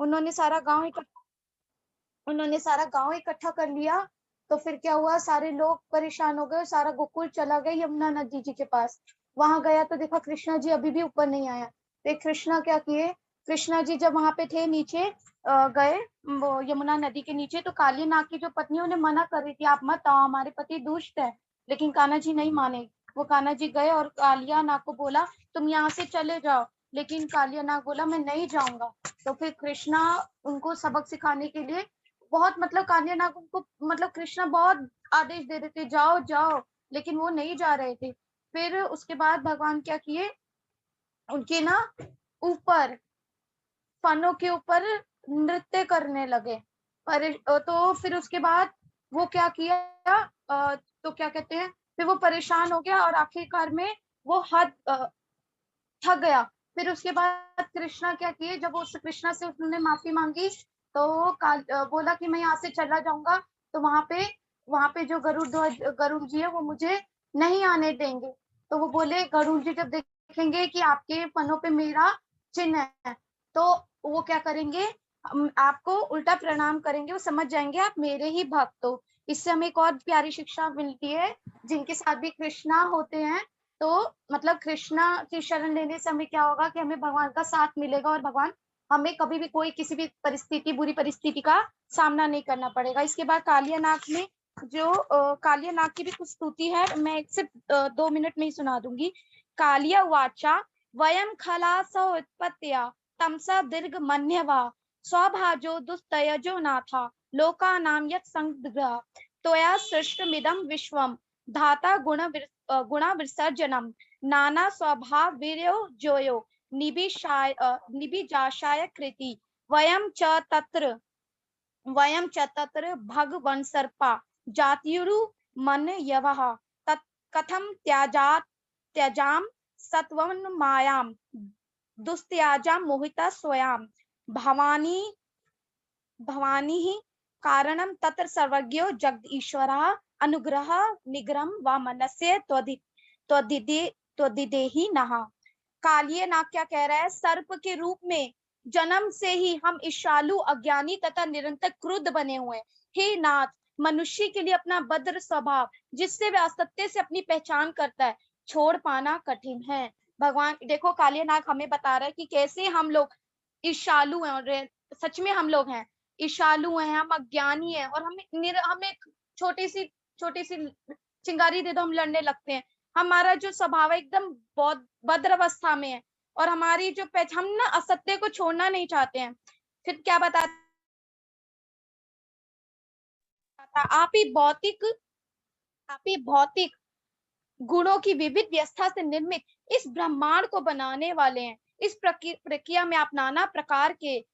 उन्होंने सारा गांव इकट्ठा कर लिया। तो फिर क्या हुआ, सारे लोग परेशान हो गए, सारा गोकुल चला गया यमुना नदी जी के पास। वहां गया तो देखा कृष्णा जी अभी भी ऊपर नहीं आया। तो कृष्णा क्या किए, कृष्णा जी जब वहां पे थे नीचे गए वो यमुना नदी के नीचे, तो काली नाग की जो पत्नी उन्हें मना कर रही थी, आप मत आओ, हमारे पति दुष्ट है। लेकिन कान्हा जी नहीं माने। वो कान्हा जी गए और कालिया नाग को बोला तुम यहाँ से चले जाओ। लेकिन कालिया नाग बोला मैं नहीं जाऊंगा। तो फिर कृष्णा उनको सबक सिखाने के लिए बहुत, मतलब कालिया नाग उनको, मतलब कृष्णा बहुत आदेश दे रहे थे जाओ जाओ, लेकिन वो नहीं जा रहे थे। फिर उसके बाद भगवान क्या किए, उनके ना ऊपर, फनों के ऊपर नृत्य करने लगे। पर तो फिर उसके बाद वो क्या किया, तो क्या कहते हैं, फिर वो परेशान हो गया और आखिरकार में वो थक गया। फिर उसके बाद कृष्णा क्या किए, जब उस कृष्णा से उन्होंने माफी मांगी, तो बोला कि मैं यहाँ से चला जाऊंगा। तो वहां पे जो गरुड़ जी है वो मुझे नहीं आने देंगे। तो वो बोले, गरुड़ जी जब देखेंगे कि आपके फनों पे मेरा चिन्ह है, तो वो क्या करेंगे, आपको उल्टा प्रणाम करेंगे, वो समझ जाएंगे आप मेरे ही भक्त हो। इससे हमें एक और प्यारी शिक्षा मिलती है, जिनके साथ भी कृष्णा होते हैं, तो मतलब कृष्णा की शरण लेने से हमें क्या होगा कि हमें भगवान का साथ मिलेगा, और भगवान हमें कभी भी कोई किसी भी परिस्थिति, बुरी परिस्थिति का सामना नहीं करना पड़ेगा। इसके बाद कालिया नाग में जो कालिया नाग की भी कुछ स्तुति है, मैं सिर्फ 2 मिनट में ही सुना दूंगी। कालिया वाचा वयम खलास उत्पत्तिया तमसा दीर्घ मन्यवा स्वभाजो दुस्तयजो नाथा लोका नाम यत संग्रह त्वया सृष्टमिदं विश्वम धाता गुण विसर्जनम नाना स्वभाव वीर्यो जोयो निबिजाशाय कृति वयम च तत्र भगवन सर्पा जातियुरु मन यवः तत् कथम त्यजाम सत्वं मायाम दुस्त्याजाम मोहिता स्वयाम भवानी भवानी ही कारणम तत्र सर्वज्ञो जगद ईश्वरः अनुग्रह निग्रहम व मनस्य त्वदिदेहि नहा। कालिय नाग क्या कह रहा है, सर्प के रूप में जन्म से ही हम ईर्ष्यालु, अज्ञानी तथा निरंतर क्रुद्ध बने हुए हैं। हे नाथ, मनुष्य के लिए अपना भद्र स्वभाव, जिससे वह असत्य से अपनी पहचान करता है, छोड़ पाना कठिन है। भगवान देखो, कालिय नाग हमें बता रहा है कि कैसे हम लोग ईर्ष्यालु हैं, और सच में हम लोग हैं ईर्ष्यालु हैं, हम अज्ञानी हैं, और हमें छोटी सी चिंगारी दे दो हम लड़ने लगते हैं। हमारा जो स्वभाव है एकदम बहुत भद्र अवस्था में है, और हमारी जो हम ना असत्य को छोड़ना नहीं चाहते हैं। फिर क्या बताता, आप ही भौतिक गुणों की विविध व्यवस्था से निर्मित इस ब्रह्मांड को बनाने वाले हैं। इस प्रक्रिया में आप नाना प्रकार के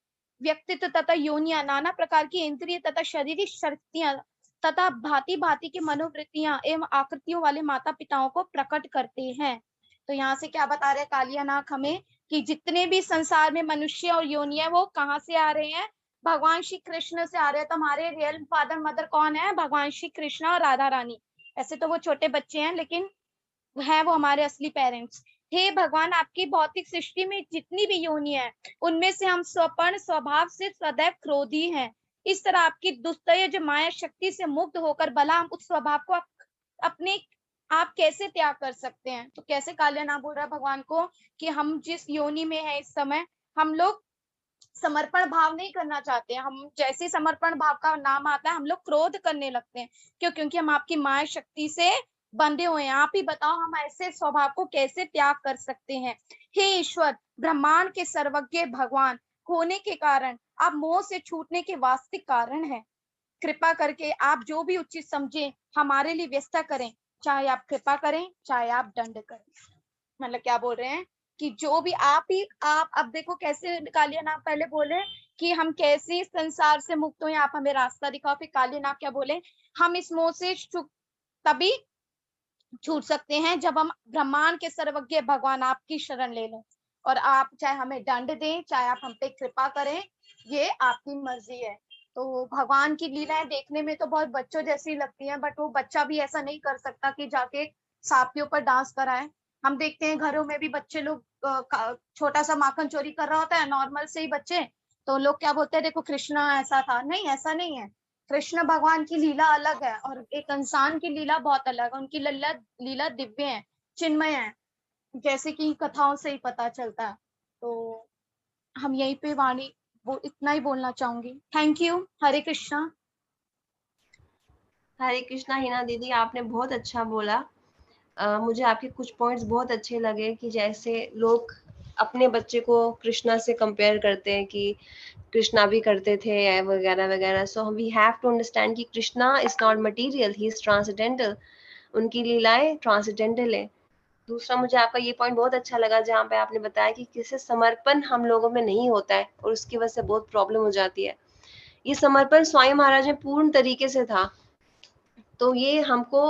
व्यक्तित्व तथा योनियां, नाना प्रकार की इंद्रिय तथा शारीरिक शक्तियां तथा भांति भांति की मनोवृत्तियां एवं आकृतियों वाले माता पिताओं को प्रकट करते हैं। तो यहाँ से क्या बता रहे कालिया नाग हमें, कि जितने भी संसार में मनुष्य और योनियां, वो कहाँ से आ रहे हैं, भगवान श्री कृष्ण से आ रहे हैं। तो हमारे रियल फादर मदर कौन है, भगवान श्री कृष्ण और राधा रानी। ऐसे तो वो छोटे बच्चे हैं, लेकिन है वो हमारे असली पेरेंट्स। हे भगवान, आपकी भौतिक सृष्टि में जितनी भी योनि है, उनमें से हम स्वर्ण स्वभाव से सदैव क्रोधी हैं। इस तरह आपकी दुस्तय जो माया शक्ति से मुक्त होकर भला हम उस स्वभाव को अपने आप कैसे त्याग कर सकते हैं। तो कैसे कालिया नाग बोल रहा है भगवान को कि हम जिस योनि में है इस समय, हम लोग समर्पण भाव नहीं करना चाहते हैं। हम जैसे समर्पण भाव का नाम आता है, हम लोग क्रोध करने लगते हैं। क्यों? क्योंकि हम आपकी माया शक्ति से बंधे हुए हैं। आप ही बताओ हम ऐसे स्वभाव को कैसे त्याग कर सकते हैं। हे ईश्वर, ब्रह्मांड के सर्वज्ञ भगवान होने के कारण आप मोह से छूटने के वास्तविक कारण है। कृपा करके आप जो भी उचित समझे हमारे लिए व्यवस्था करें, चाहे आप कृपा करें चाहे आप दंड करें। मतलब क्या बोल रहे हैं कि जो भी आप अब देखो कैसे कालिया नाग पहले बोले कि हम कैसे इस संसार से मुक्त हुए, आप हमें रास्ता दिखाओ। फिर कालिया नाग क्या बोले, हम इस मोह से तभी छूट सकते हैं जब हम ब्रह्मांड के सर्वज्ञ भगवान आपकी शरण ले लें, और आप चाहे हमें दंड दें चाहे आप हम पे कृपा करें, ये आपकी मर्जी है। तो भगवान की लीलाएं देखने में तो बहुत बच्चों जैसी लगती हैं, बट वो बच्चा भी ऐसा नहीं कर सकता कि जाके सांप के ऊपर डांस कराए। हम देखते हैं घरों में भी बच्चे लोग छोटा सा माखन चोरी कर रहा होता है, नॉर्मल से ही बच्चे, तो लोग क्या बोलते हैं, देखो कृष्णा ऐसा था, नहीं ऐसा नहीं है। कृष्ण भगवान की लीला अलग है और एक इंसान की लीला बहुत अलग है। उनकी लीला लीला दिव्य है, चिन्मय है, जैसे कि कथाओं से ही पता चलता है। तो हम यहीं पे वाणी वो इतना ही बोलना चाहूंगी। Thank you. हरे कृष्णा। हरे कृष्णा हिना दीदी, आपने बहुत अच्छा बोला। मुझे आपके कुछ पॉइंट्स बहुत अच्छे लगे कि जैसे लोग अपने बच्चे को कृष्णा से कंपेयर करते हैं कि कृष्णा भी करते थे वगैरह वगैरह। So we have to understand कि Krishna is not material, he is transcendental. उनकी लीलाएं ट्रांसेंडेंटल है। दूसरा, मुझे आपका ये पॉइंट बहुत अच्छा लगा जहाँ पे आपने बताया कि किसी समर्पण हम लोगों में नहीं होता है और उसकी वजह से बहुत प्रॉब्लम हो जाती है। ये समर्पण स्वामी महाराज में पूर्ण तरीके से था। तो ये हमको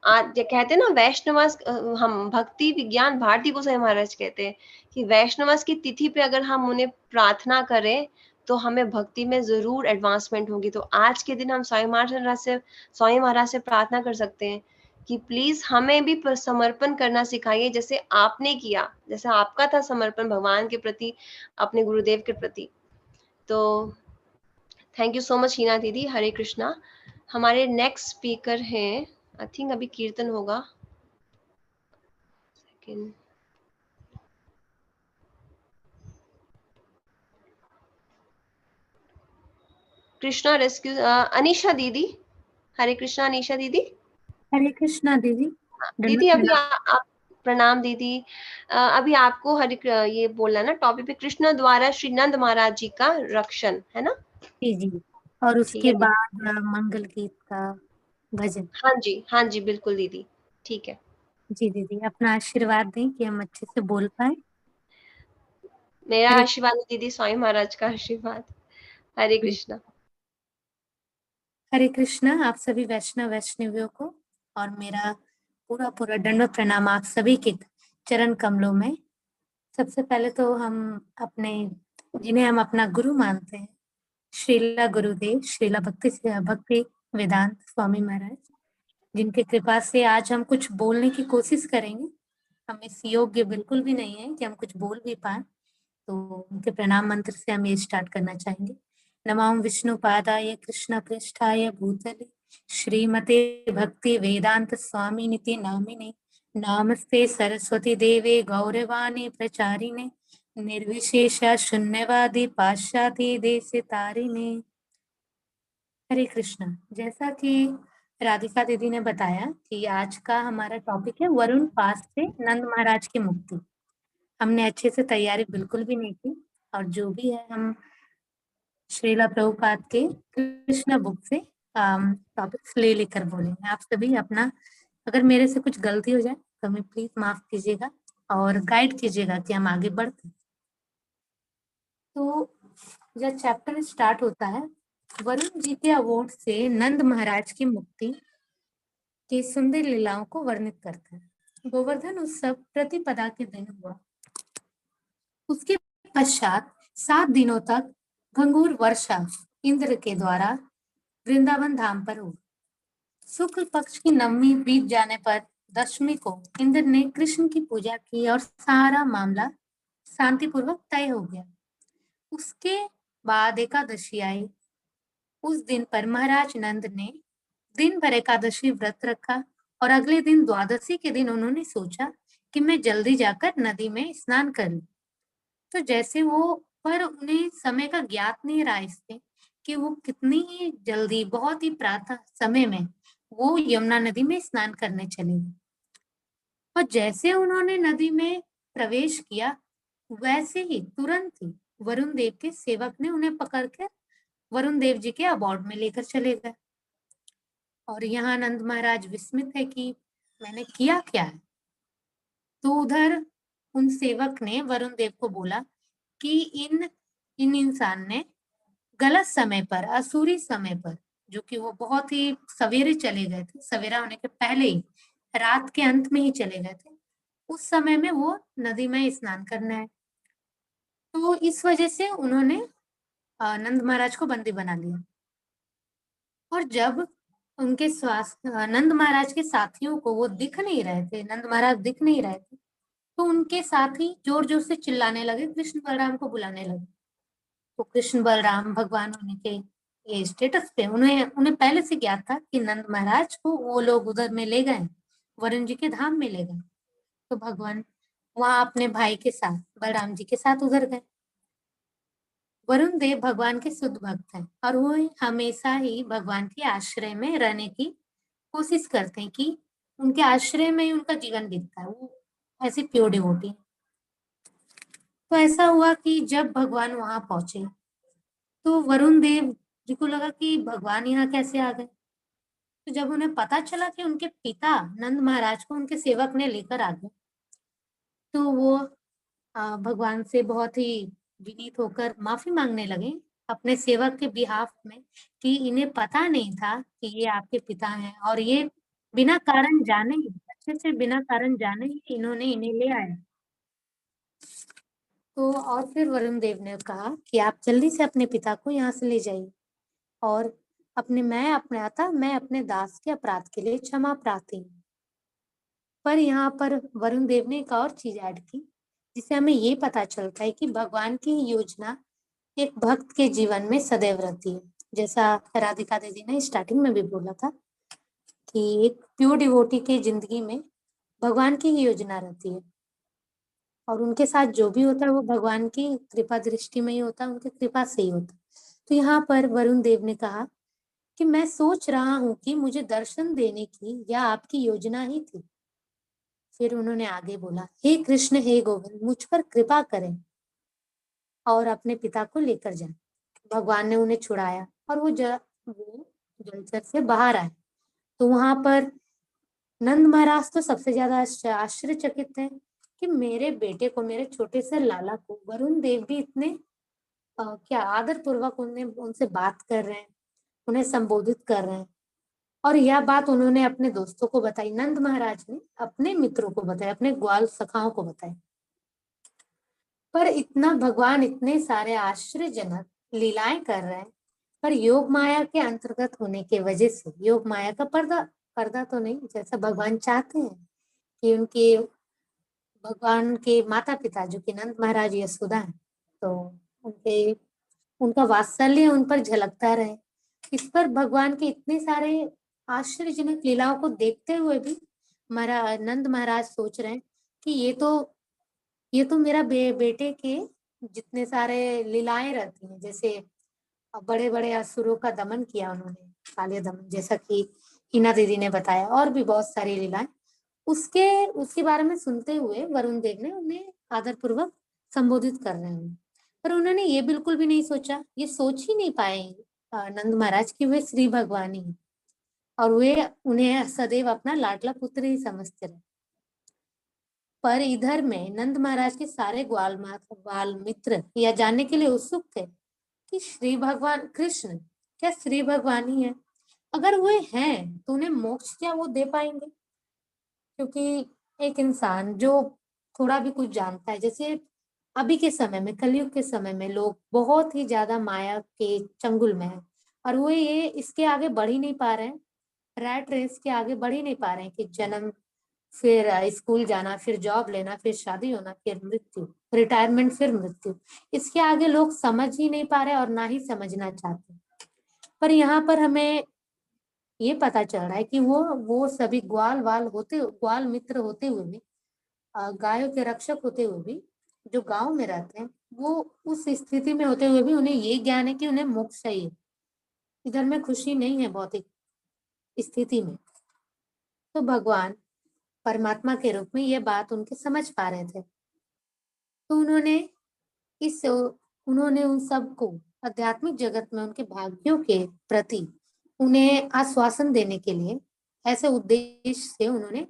आज कहते हैं ना वैष्णवास, हम भक्ति विज्ञान भारती को स्वामी महाराज कहते हैं कि वैष्णवास की तिथि पे अगर हम उन्हें प्रार्थना करें तो हमें भक्ति में जरूर एडवांसमेंट होगी। तो आज के दिन हम स्वामी महाराज से प्रार्थना कर सकते हैं कि प्लीज हमें भी समर्पण करना सिखाइए, जैसे आपने किया, जैसे आपका था समर्पण भगवान के प्रति, अपने गुरुदेव के प्रति। तो थैंक यू सो मच हीना दीदी। हरे कृष्णा। हमारे नेक्स्ट स्पीकर हैं, आई थिंक अभी कीर्तन होगा। सेकंड। कृष्णा रेस्क्यू, अनीशा दीदी। हरे कृष्णा अनीशा दीदी। हरे कृष्णा दीदी। दीदी अभी आप प्रणाम दीदी। अभी आपको ये बोलना ना टॉपिक पे, कृष्ण द्वारा श्री नंद महाराज जी का रक्षण, है ना? जी जी। और ठीक उसके है बाद मंगल गीत का भजन। हाँ जी बिल्कुल दीदी, ठीक है। जी दीदी, अपना आशीर्वाद दें कि हम अच्छे से बोल पाए। मेरा हरे आशीर्वाद दीदी, स्वामी महाराज का आशीर्वाद। हरे कृष्णा। हरे कृष्णा। आप सभी वैष्णव वैष्णवियों को और मेरा पूरा पूरा दंडवत प्रणाम आप सभी के चरण कमलों में। सबसे पहले तो हम अपने, जिन्हें हम अपना गुरु मानते हैं, श्रीला गुरुदेव श्रीला भक्ति वेदांत स्वामी महाराज, जिनके कृपा से आज हम कुछ बोलने की कोशिश करेंगे। हम इस योग्य बिल्कुल भी नहीं है कि हम कुछ बोल भी पाए, तो उनके प्रणाम मंत्र से हम ये स्टार्ट करना चाहेंगे। नमामि विष्णुपादाय कृष्ण पृष्ठाय भूतले श्रीमते भक्ति वेदांत स्वामी निति नामिने नमस्ते सरस्वती देवे गौरवाणी प्रचारिणे निर्विशेष शून्यवादी पाश्चात्य देश तारिणे। हरे कृष्णा। जैसा कि राधिका दीदी ने बताया कि आज का हमारा टॉपिक है वरुण पास से नंद महाराज की मुक्ति। हमने अच्छे से तैयारी बिल्कुल भी नहीं की और जो भी है हम श्रीला प्रभुपाद के कृष्ण बुक से टॉपिक्स ले लेकर बोलेंगे। आप सभी अपना, अगर मेरे से कुछ गलती हो जाए तो हमें प्लीज माफ कीजिएगा और गाइड कीजिएगा कि हम आगे बढ़ते। तो जब चैप्टर स्टार्ट होता है, वरुण जी के अवार्ड से नंद महाराज की मुक्ति की सुंदर लीलाओं को वर्णित करता है। गोवर्धन उत्सव प्रतिपदा के दिन हुआ। उसके पश्चात 7 दिनों तक घंघूर वर्षा इंद्र के द्वारा वृंदावन धाम पर हुई। शुक्ल पक्ष की नवमी बीत जाने पर दशमी को इंद्र ने कृष्ण की पूजा की और सारा मामला शांतिपूर्वक तय हो गया। उसके बाद एकादशी आई। उस दिन पर महाराज नंद ने दिन भर एकादशी व्रत रखा और अगले दिन द्वादशी के दिन उन्होंने सोचा कि मैं जल्दी जाकर नदी में स्नान करूं। तो जैसे वो, पर उन्हें समय का ज्ञात नहीं रहा इससे कि वो कितनी ही जल्दी, बहुत ही प्रातः समय में वो यमुना नदी में स्नान करने चले गए। और जैसे उन्होंने नदी में प्रवेश किया, वैसे ही तुरंत ही वरुण देव के सेवक ने उन्हें पकड़कर वरुण देव जी के अबॉर्ड में लेकर चले गए। और यहाँ नंद महाराज विस्मित है कि मैंने किया क्या है। तो उधर उन सेवक ने वरुण देव को बोला कि इन इंसान ने गलत समय पर, असुरी समय पर, जो कि वो बहुत ही सवेरे चले गए थे, सवेरा होने के पहले ही, रात के अंत में ही चले गए थे, उस समय में वो नदी में स्नान करना है। तो इस वजह से उन्होंने नंद महाराज को बंदी बना लिया। और जब उनके नंद महाराज के साथियों को वो दिख नहीं रहे थे, नंद महाराज दिख नहीं रहे थे, तो उनके साथी जोर जोर से चिल्लाने लगे, कृष्ण बलराम को बुलाने लगे। तो कृष्ण बलराम भगवान होने के ये स्टेटस पे उन्हें पहले से ज्ञात था कि नंद महाराज को वो लोग उधर में ले गए, वरुण जी के धाम में ले गए। तो भगवान वहां अपने भाई के साथ, बलराम जी के साथ उधर गए। वरुण देव भगवान के शुद्ध भक्त हैं और वो हमेशा ही भगवान के आश्रय में रहने की कोशिश करते हैं कि उनके आश्रय में ही उनका जीवन बीतता है। वो ऐसे प्योर डिवोटी। तो ऐसा हुआ कि जब भगवान वहां पहुंचे तो वरुण देव जी को लगा कि भगवान यहाँ कैसे आ गए। तो जब उन्हें पता चला कि उनके पिता नंद महाराज को उनके सेवक ने लेकर आ गए, तो वो भगवान से बहुत ही विनीत होकर माफी मांगने लगे अपने सेवक के बिहाफ में कि इन्हें पता नहीं था कि ये आपके पिता हैं और ये बिना कारण जाने ही, अच्छे से बिना कारण जाने ही इन्होंने इन्हें ले आया। तो और फिर वरुण देव ने कहा कि आप जल्दी से अपने पिता को यहाँ से ले जाइए और मैं अपने दास के अपराध के लिए क्षमा प्रार्थी हूँ। पर यहाँ पर वरुण देव ने एक और चीज ऐड की जिससे हमें ये पता चलता है कि भगवान की योजना एक भक्त के जीवन में सदैव रहती है। जैसा राधिका दीदी ने स्टार्टिंग में भी बोला था कि एक प्योर डिवोटी के जिंदगी में भगवान की ही योजना रहती है और उनके साथ जो भी होता है वो भगवान की कृपा दृष्टि में ही होता है, उनकी कृपा से ही होता है। तो यहाँ पर वरुण देव ने कहा कि मैं सोच रहा हूँ कि मुझे दर्शन देने की यह आपकी योजना ही थी। फिर उन्होंने आगे बोला, हे कृष्ण हे गोविंद, मुझ पर कृपा करें और अपने पिता को लेकर जाएं। भगवान ने उन्हें छुड़ाया और वो जलचर से बाहर आए। तो वहां पर नंद महाराज तो सबसे ज्यादा आश्चर्यचकित थे कि मेरे बेटे को, मेरे छोटे से लाला को वरुण देव भी इतने क्या आदर पूर्वक उनसे बात कर रहे हैं, उन्हें संबोधित कर रहे हैं। और यह बात उन्होंने अपने दोस्तों को बताई। नंद महाराज ने अपने मित्रों को बताया, अपने ग्वाल सखाओं को बताया। पर इतना भगवान इतने सारे आश्चर्यजनक लीलाएं कर रहे हैं, पर योग माया के अंतर्गत होने के वजह से योग माया का पर्दा तो नहीं, जैसा भगवान चाहते हैं कि उनके भगवान के माता पिता जो कि नंद महाराज यशोदा है, तो उनका वात्सल्य उन पर झलकता रहे। इस पर भगवान के इतने सारे आश्चर्यजनक लीलाओं को देखते हुए भी नंद महाराज सोच रहे हैं कि ये तो मेरा बेटे के जितने सारे लीलाएं रहती हैं, जैसे बड़े बड़े असुरों का दमन किया उन्होंने, काले दमन, जैसा कि हिना दीदी ने बताया, और भी बहुत सारी लीलाएं, उसके बारे में सुनते हुए वरुण देव ने उन्हें आदर पूर्वक संबोधित कर रहे हैं। पर उन्होंने ये बिल्कुल भी नहीं सोचा, ये सोच ही नहीं पाए नंद महाराज की वे श्री भगवान ही हैं और वे उन्हें सदैव अपना लाडला पुत्र ही समझते रहे। पर इधर में नंद महाराज के सारे ग्वाल मित्र यह जानने के लिए उत्सुक थे कि श्री भगवान कृष्ण क्या श्री भगवान ही है? अगर वो हैं तो उन्हें मोक्ष क्या वो दे पाएंगे? क्योंकि एक इंसान जो थोड़ा भी कुछ जानता है, जैसे अभी के समय में, कलयुग के समय में लोग बहुत ही ज्यादा माया के चंगुल में है और वो ये इसके आगे बढ़ ही नहीं पा रहे हैं, रैट रेस के आगे बढ़ ही नहीं पा रहे हैं कि जन्म, फिर स्कूल जाना, फिर जॉब लेना, फिर शादी होना, फिर मृत्यु, रिटायरमेंट, फिर मृत्यु। इसके आगे लोग समझ ही नहीं पा रहे और ना ही समझना चाहते। पर यहाँ पर हमें ये पता चल रहा है कि वो सभी ग्वाल मित्र होते हुए भी, गायों के रक्षक होते हुए भी, जो गांव में रहते हैं, वो उस स्थिति में होते हुए भी उन्हें ये ज्ञान है कि उन्हें मोक्ष चाहिए, इधर में खुशी नहीं है भौतिक स्थिति में। तो भगवान परमात्मा के रूप में ये बात उनके समझ पा रहे थे, तो उन्होंने उन सबको आध्यात्मिक जगत में उनके भाग्यों के प्रति उन्हें आश्वासन देने के लिए ऐसे उद्देश्य से उन्होंने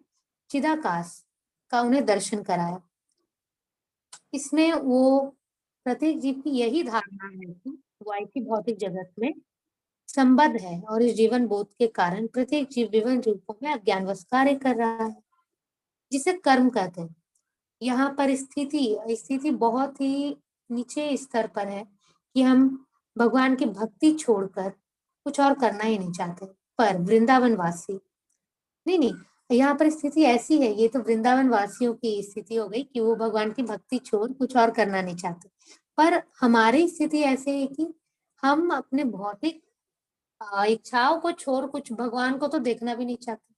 चिदाकाश का उन्हें दर्शन कराया। इसमें वो प्रत्येक जीव की यही धारणा है कि वो ऐसी भौतिक जगत में संबद्ध है और इस जीवन बोध के कारण प्रत्येक जीव विभिन्न रूपों में अज्ञानवश कार्य कर रहा है, जिसे कर्म कहते हैं। यहाँ पर स्थिति बहुत ही नीचे स्तर पर है कि हम भगवान की भक्ति छोड़कर कुछ और करना ही नहीं चाहते। पर वृंदावन वासी नहीं, यहाँ पर स्थिति ऐसी है, ये तो वृंदावन वासियों की स्थिति हो गई कि वो भगवान की भक्ति छोड़ कुछ और करना नहीं चाहते। पर हमारी स्थिति ऐसे है कि हम अपने भौतिक इच्छाओं को छोड़ कुछ भगवान को तो देखना भी नहीं चाहते।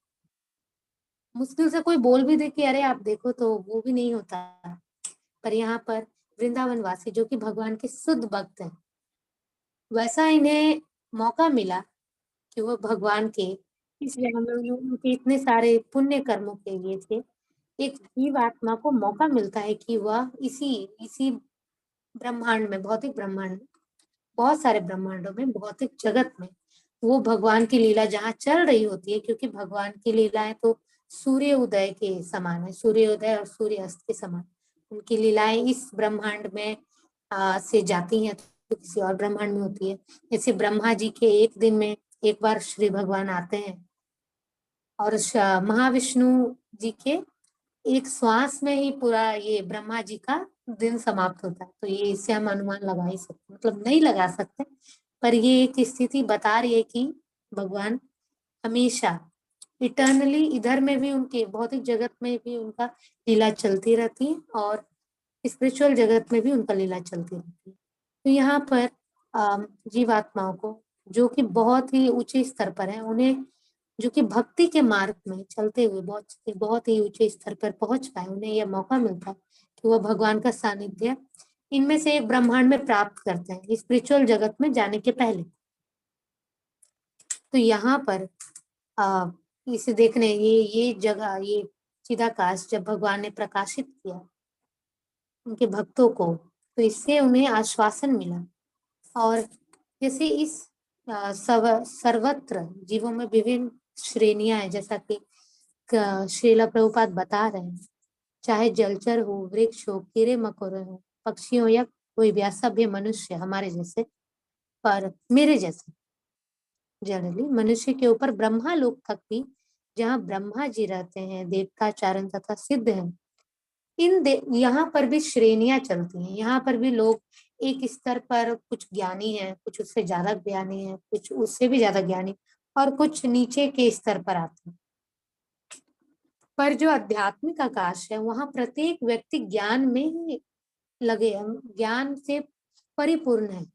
मुश्किल से कोई बोल भी दे कि अरे आप देखो, तो वो भी नहीं होता। पर यहाँ पर वृंदावन वासी जो कि भगवान के शुद्ध भक्त हैं, वैसा इन्हें मौका मिला कि वो भगवान के इस जन्म में उनके इतने सारे पुण्य कर्मों के लिए थे, एक जीव आत्मा को मौका मिलता है कि वह इसी इसी ब्रह्मांड में, भौतिक ब्रह्मांड में, बहुत सारे ब्रह्मांडों में, भौतिक जगत में वो भगवान की लीला जहाँ चल रही होती है, क्योंकि भगवान की लीलाएं तो सूर्य उदय के समान है, सूर्य उदय और सूर्य अस्त के समान। उनकी लीलाएं इस ब्रह्मांड में से जाती हैं तो किसी और ब्रह्मांड में होती है। जैसे ब्रह्मा जी के एक दिन में एक बार श्री भगवान आते हैं और महाविष्णु जी के एक श्वास में ही पूरा ये ब्रह्मा जी का दिन समाप्त होता है। तो ये इससे हम अनुमान लगा ही सकते, मतलब नहीं लगा सकते, पर ये एक स्थिति बता रही है कि भगवान हमेशा इटर्नली इधर में भी, उनके भौतिक जगत में भी उनका लीला चलती रहती है और स्पिरिचुअल जगत में भी उनका लीला चलती रहती है। तो यहाँ पर जीवात्माओं को जो कि बहुत ही ऊंचे स्तर पर है, उन्हें जो कि भक्ति के मार्ग में चलते हुए बहुत ही ऊंचे स्तर पर पहुंच पाए, उन्हें यह मौका मिलता है कि वह भगवान का सानिध्य इनमें से एक ब्रह्मांड में प्राप्त करते हैं स्पिरिचुअल जगत में जाने के पहले। तो यहाँ पर इसे देखने ये जगह, ये चिदाकाश जब भगवान ने प्रकाशित किया उनके भक्तों को, तो इससे उन्हें आश्वासन मिला। और जैसे इस सर्वत्र जीवों में विभिन्न श्रेणियां हैं, जैसा कि श्रीला प्रभुपाद बता रहे हैं, चाहे जलचर हो, वृक्ष हो, कीड़े मकोड़े हो, पक्षी हो या कोई भी असभ्य मनुष्य हमारे जैसे, पर मेरे जैसे जनरली मनुष्य के ऊपर ब्रह्मा लोक तक भी, जहाँ ब्रह्मा जी रहते हैं, देवता चारण तथा सिद्ध हैं, यहाँ पर भी श्रेणियां चलती हैं। यहाँ पर भी लोग एक स्तर पर, कुछ ज्ञानी हैं, कुछ उससे ज्यादा ज्ञानी हैं, कुछ उससे भी ज्यादा ज्ञानी, और कुछ नीचे के स्तर पर आते हैं। पर जो आध्यात्मिक आकाश है, वहां प्रत्येक व्यक्ति ज्ञान में ही लगे, ज्ञान से परिपूर्ण है।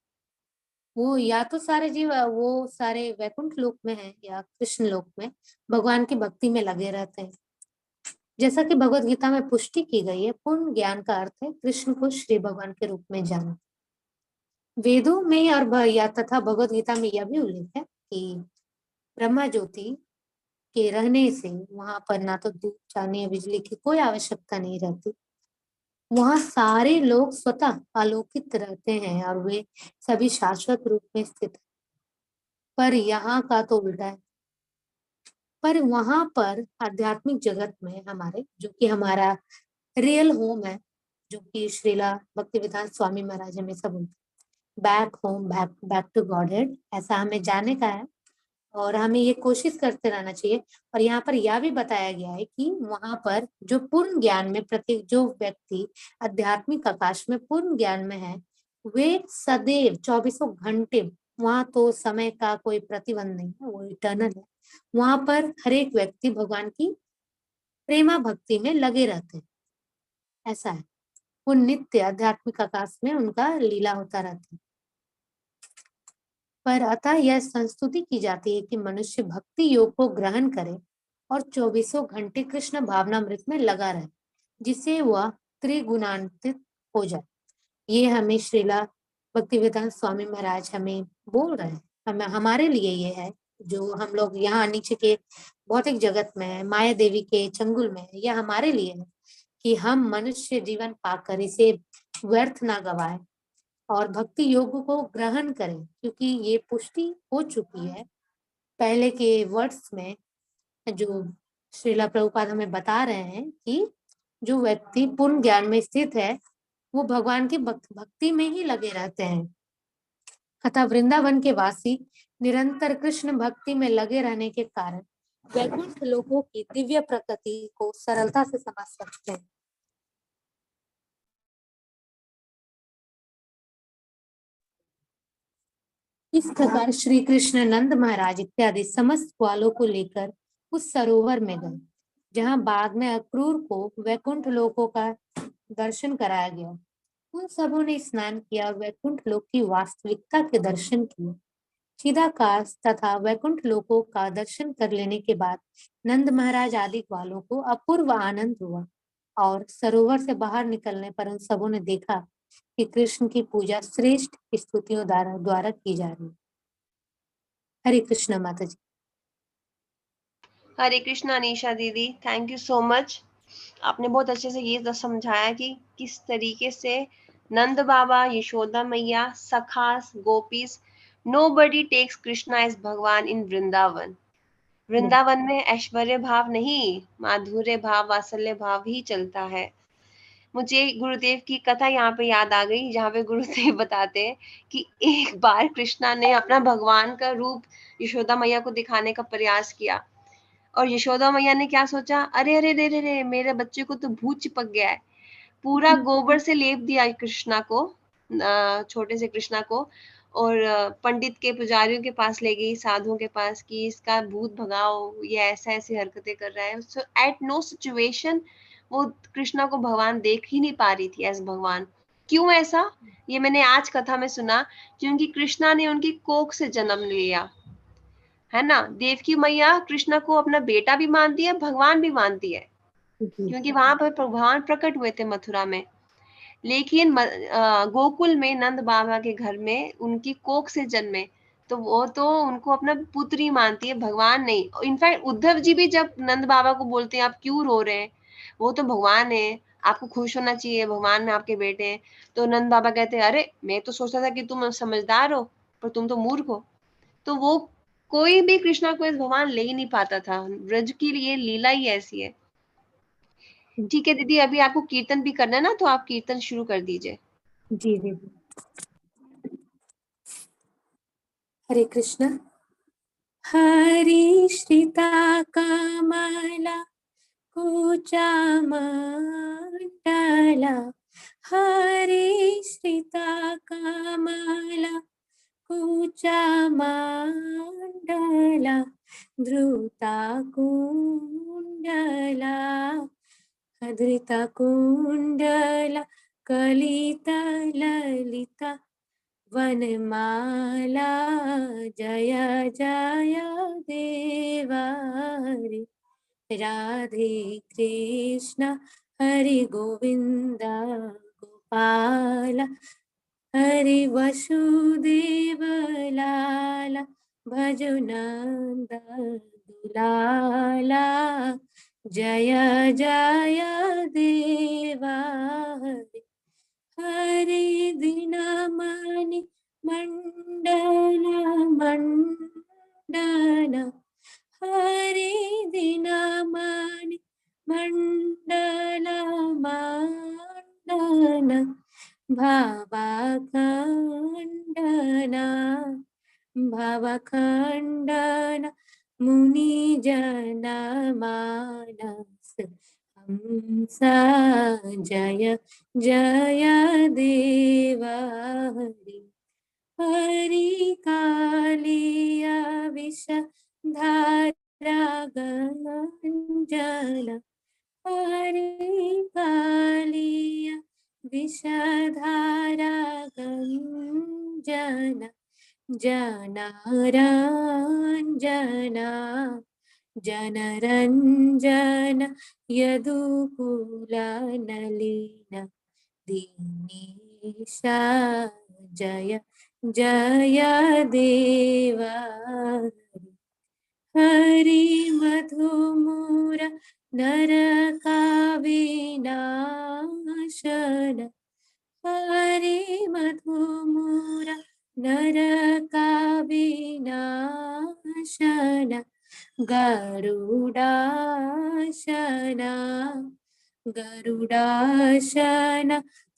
वो या तो सारे जीव वो सारे वैकुंठ लोक में है या कृष्ण लोक में भगवान की भक्ति में लगे रहते हैं। जैसा कि भगवत गीता में पुष्टि की गई है, पूर्ण ज्ञान का अर्थ है कृष्ण को श्री भगवान के रूप में जाना। वेदों में और या तथा भगवत गीता में यह भी उल्लेख है कि ब्रह्मा ज्योति के रहने से वहां पर ना तो धूप चांदनी या बिजली की कोई आवश्यकता नहीं रहती। वहां सारे लोग स्वतः आलोकित रहते हैं और वे सभी शाश्वत रूप में स्थित हैं। पर यहाँ का तो उल्टा है। पर वहां पर आध्यात्मिक जगत में हमारे, जो कि हमारा रियल होम है, जो कि श्रीला भक्तिवेदांत स्वामी महाराज हमेशा बोलते, back home, back to godhead, ऐसा हमें जाने का है और हमें ये कोशिश करते रहना चाहिए। और यहाँ पर यह भी बताया गया है कि वहां पर जो पूर्ण ज्ञान में, प्रत्येक जो व्यक्ति आध्यात्मिक आकाश में पूर्ण ज्ञान में है, वे सदैव 24 घंटे, वहां तो समय का कोई प्रतिबंध नहीं है, वो इटर्नल है। वहां पर हर एक व्यक्ति भगवान की प्रेमा भक्ति में लगे रहते हैं, ऐसा है। वो नित्य आध्यात्मिक आकाश में उनका लीला होता रहता है। पर अतः यह संस्तुति की जाती है कि मनुष्य भक्ति योग को ग्रहण करे और 24 घंटे कृष्ण भावनामृत में लगा रहे, जिससे वह त्रिगुणान्वित हो जाए। ये हमें श्रीला भक्तिवेदांत स्वामी महाराज हमें बोल रहे हैं, हमें, हमारे लिए ये है जो हम लोग यहाँ नीचे के भौतिक जगत में है, माया देवी के चंगुल में है, यह हमारे लिए है कि हम मनुष्य जीवन पाकर इसे व्यर्थ ना गवाएं और भक्ति योग को ग्रहण करें, क्योंकि ये पुष्टि हो चुकी है पहले के वर्ड्स में, जो श्रीला प्रभुपाद हमें बता रहे हैं कि जो व्यक्ति पूर्ण ज्ञान में स्थित है वो भगवान की भक्ति में ही लगे रहते हैं। अतः वृंदावन के वासी निरंतर कृष्ण भक्ति में लगे रहने के कारण वैकुंठ लोकों की दिव्य प्रकृति को सरलता से समझ सकते हैं। इस प्रकार श्री कृष्ण, नंद महाराज इत्यादि समस्त ग्वालों को लेकर उस सरोवर में गए, जहां बाद में अक्रूर को वैकुंठ लोकों का दर्शन कराया गया। उन सबों ने स्नान किया और वैकुंठ लोक की वास्तविकता के दर्शन किए। चिदाकाश तथा वैकुंठ लोकों का दर्शन कर लेने के बाद नंद महाराज आदि ग्वालों को अपूर्व आनंद हुआ और सरोवर से बाहर निकलने पर उन सबों ने देखा कि कृष्ण की पूजा श्रेष्ठ स्तुतियों द्वारा की जा रही है। हरे कृष्ण माता जी। हरे कृष्णा निशा दीदी, थैंक यू सो मच। आपने बहुत अच्छे से ये समझाया कि किस तरीके से नंद बाबा, यशोदा मैया, सखास, gopis, nobody takes Krishna as भगवान इन वृंदावन। वृंदावन में ऐश्वर्य भाव नहीं, माधुर्य भाव, वात्सल्य भाव ही चलता है। मुझे गुरुदेव की कथा यहाँ पे याद आ गई, जहाँ पे गुरुदेव बताते हैं कि एक बार कृष्णा ने अपना भगवान का रूप यशोदा मैया को दिखाने का प्रयास किया और यशोदा मैया ने क्या सोचा, अरे अरे रे रे रे, मेरे बच्चे को तो भूत चिपक गया है। पूरा गोबर से लेप दिया कृष्णा को, छोटे से कृष्णा को, और पंडित के पुजारियों के पास ले गई, साधुओं के पास, कि इसका भूत भगाओ, ये ऐसा ऐसी हरकतें कर रहा है। सो एट नो सिचुएशन वो कृष्णा को भगवान देख ही नहीं पा रही थी एज भगवान। क्यों ऐसा? ये मैंने आज कथा में सुना, क्योंकि कृष्णा ने उनकी कोख से जन्म लिया है ना। देवकी मैया कृष्णा को अपना बेटा भी मानती है, भगवान भी मानती है, क्योंकि वहां पर भगवान प्रकट हुए थे मथुरा में। लेकिन गोकुल में नंद बाबा के घर में उनकी कोख से जन्मे, तो वो तो उनको अपना पुत्र ही मानती है, भगवान नहीं। इनफैक्ट उद्धव जी भी जब नंद बाबा को बोलते हैं आप क्यों रो रहे हैं, वो तो भगवान है, आपको खुश होना चाहिए, भगवान में आपके बेटे हैं। तो नंद बाबा कहते हैं, अरे मैं तो सोचता था कि तुम समझदार हो, पर तुम तो मूर्ख हो। तो वो कोई भी कृष्णा को इस भगवान ले ही नहीं पाता था। ब्रज की ये लीला ही ऐसी है। ठीक है दीदी, अभी आपको कीर्तन भी करना है ना, तो आप कीर्तन शुरू कर दीजिए। जी जी। हरे कृष्ण। हरि श्रिता कमला कुचा मंडला, हरि श्रिता कमला कुचा मंडला, धृता कुंडला, धृता कुंडला, कलिता ललिता, वनमाला, जय जय देवा हरि, राधे कृष्ण हरि गोविंद गोपाल, हरि वसुदेव लाला, भजो नंद दुलाला, जय जय देवा हरि, हरि दीनमणि मंडल मंडल, हरि दीनमणि मंडल मंडल, भावखंडना भावखंडन, मुनिजन मानस हंसा, जय जय देवा हरि, हरि कालिया विष धारा गंजन, हरि कालिया विषधारा गंजन, जनरंजना जनरंजन, यदुकुलनलिन दीनेशा, जय जय देवा हरि, मधुमूर नरकाविनाशन, हरि मधुमूर नरकाविनाशन, गरुडाशना गरुडाशन,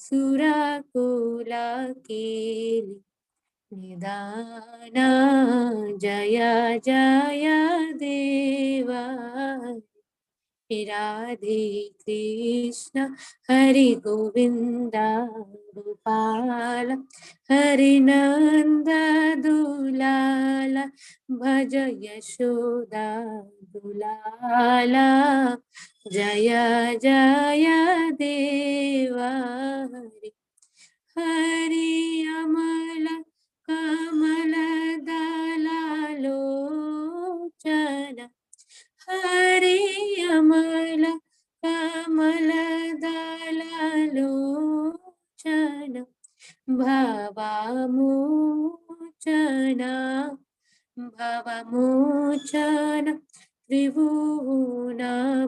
सुरकुलकेली निदान, जय जय देवा राधे कृष्ण हरि गोविंद गोपाल, हरि नंद दुलाल, भज यशोदा दुलाला, जय जय देवा हरि, हरि अमल कमल दलालोचन हरि अमल कमल दलालोचन भवमोचना भवमोचन त्रिभुवन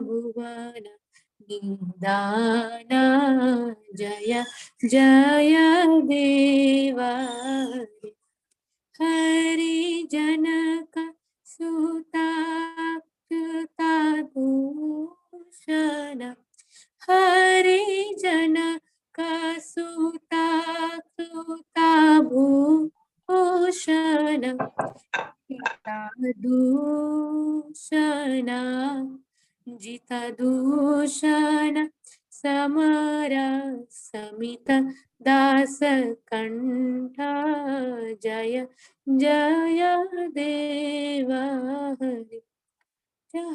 भुवन निदान जय जय देवा हरि जनक सुताभूषण हरि जनक सुताभूषण दूषण जितदूषण समर समित दास कंठ जय जय देवा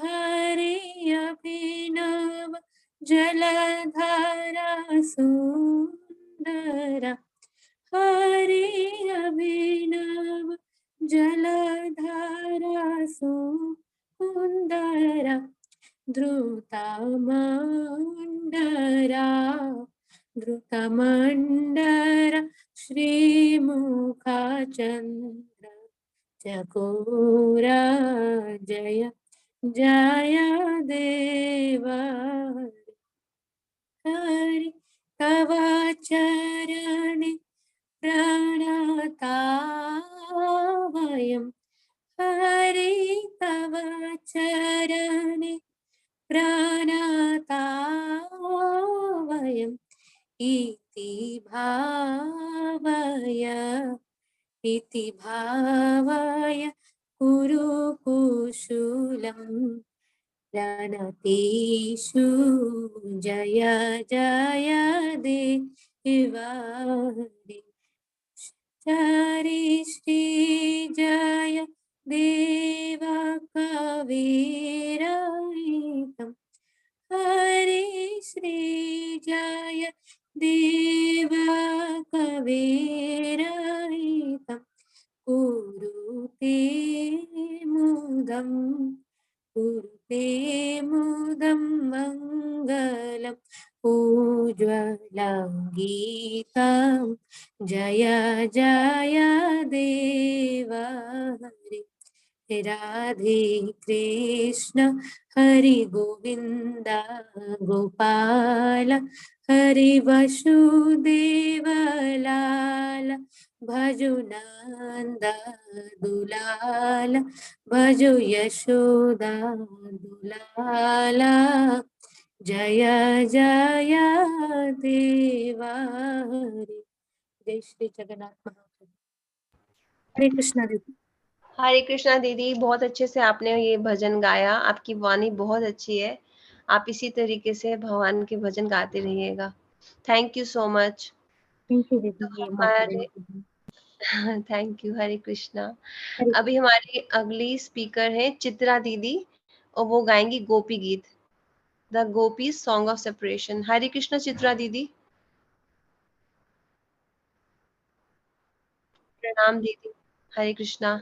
हरि अभिनव जलधारा सुंदर हरि अभिनव जलधारा सुंदर धृतमण्डरा श्रीमुखचन्द्र चकोरा जय जय देवा हरि तव चरणे प्रणतावयम् हरि तव चरणे प्रणतावयम् इति भावय कुरु कुशूलम् रणतीषु जय जय देवा हरि श्री जय देवा कवीरहितम् हरि श्री जय देवा कवीरहितम् कुरुते मुदं मङ्गलम् उज्ज्वलं गीतं जय जय देवा हरि राधे कृष्ण हरि गोविंद गोपाल हरि वसुदेव लाल भजो नंद दुलाल भजो यशोदा दुलाल जय जय देवा हरि जय श्री जगन्नाथ महाप्रभु हरे कृष्णा दीदी हरे कृष्णा दीदी, बहुत अच्छे से आपने ये भजन गाया। आपकी वाणी बहुत अच्छी है। आप इसी तरीके से भगवान के भजन गाते रहिएगा। Thank you so much. Thank you तो दीदी ये मौका देने हमारे के लिए थैंक यू। हरे कृष्णा। हरे अभी हमारी अगली स्पीकर है चित्रा दीदी और वो गाएंगी Gopi Geet, the Gopi song of separation. Hare Krishna Chitra दीदी। प्रणाम दीदी। हरे कृष्णा।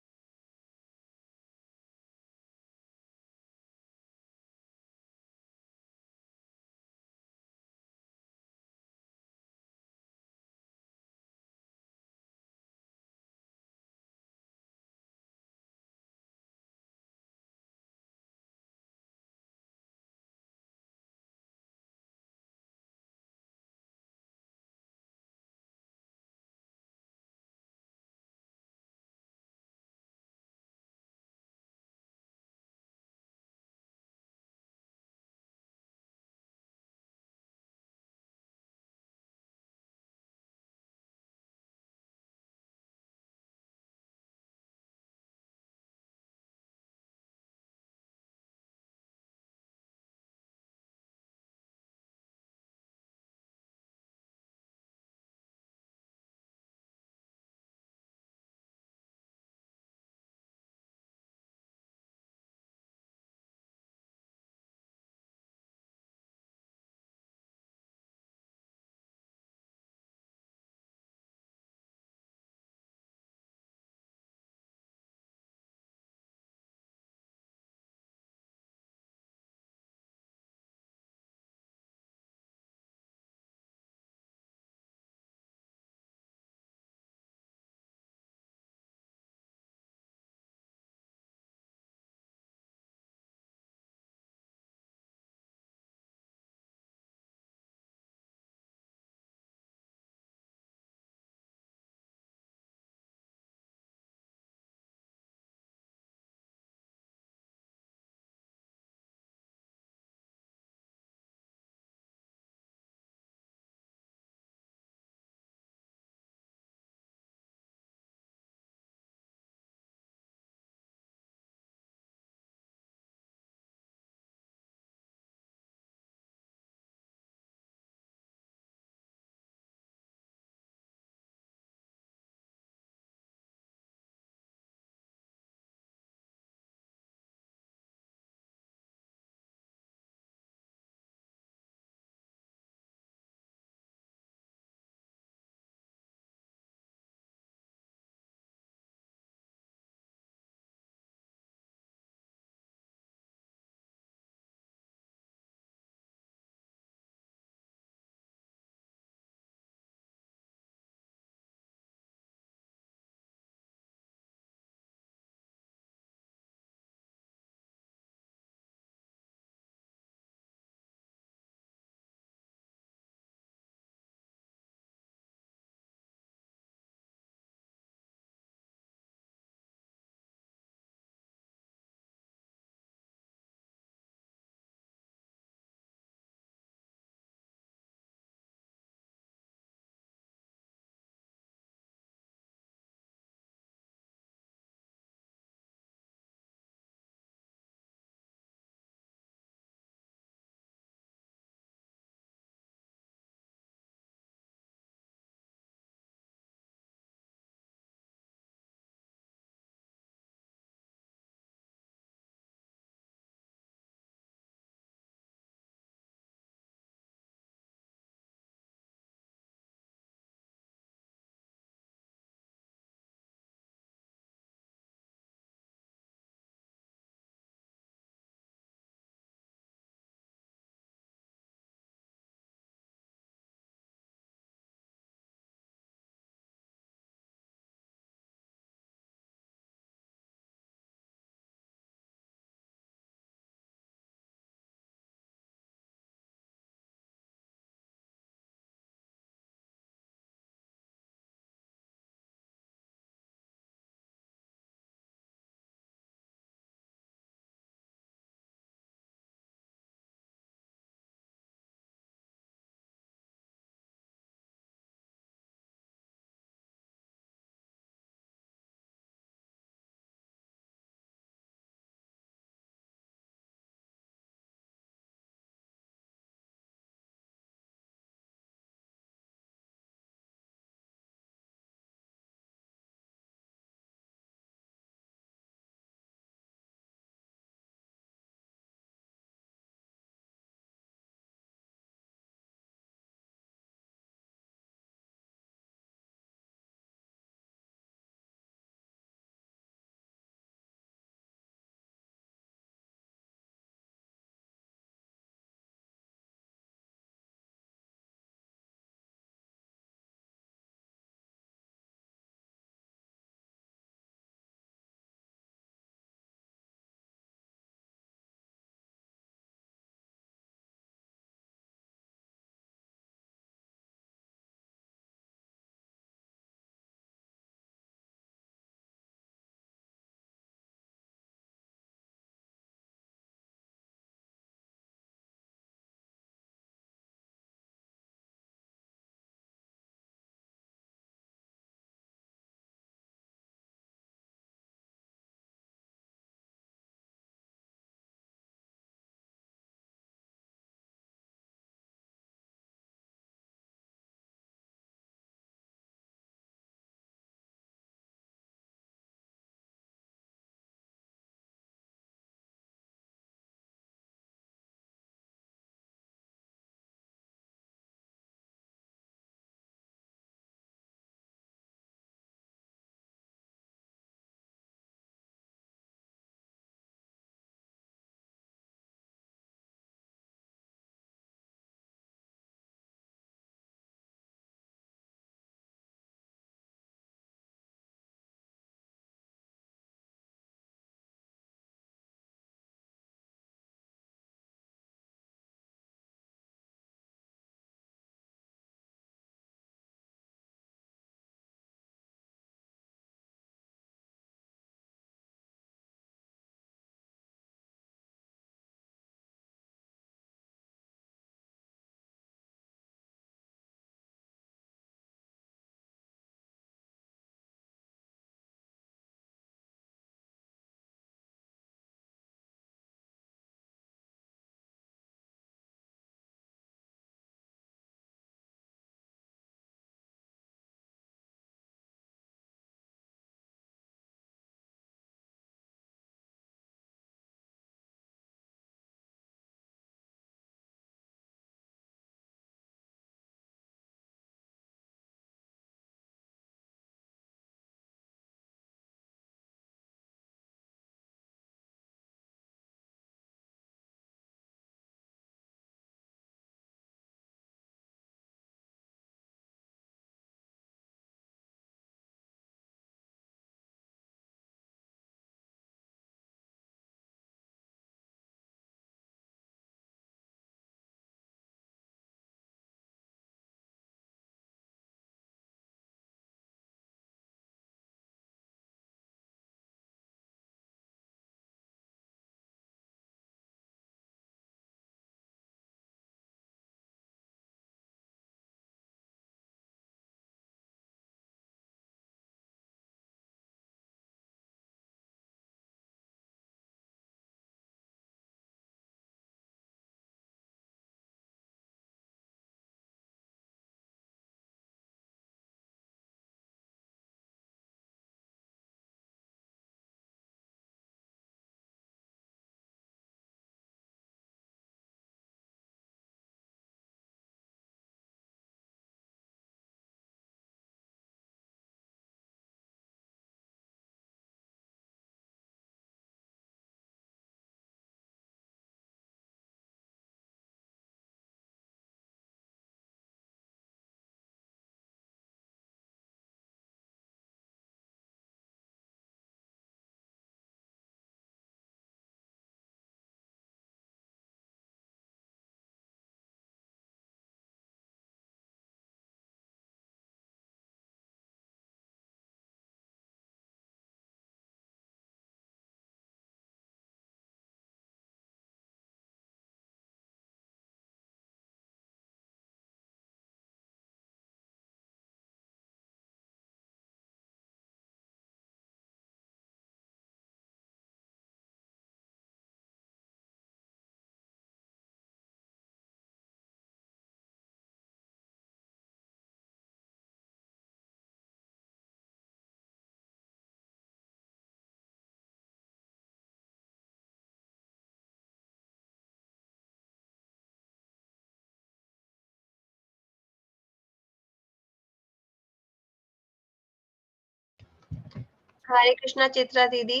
हरे कृष्णा चित्रा दीदी।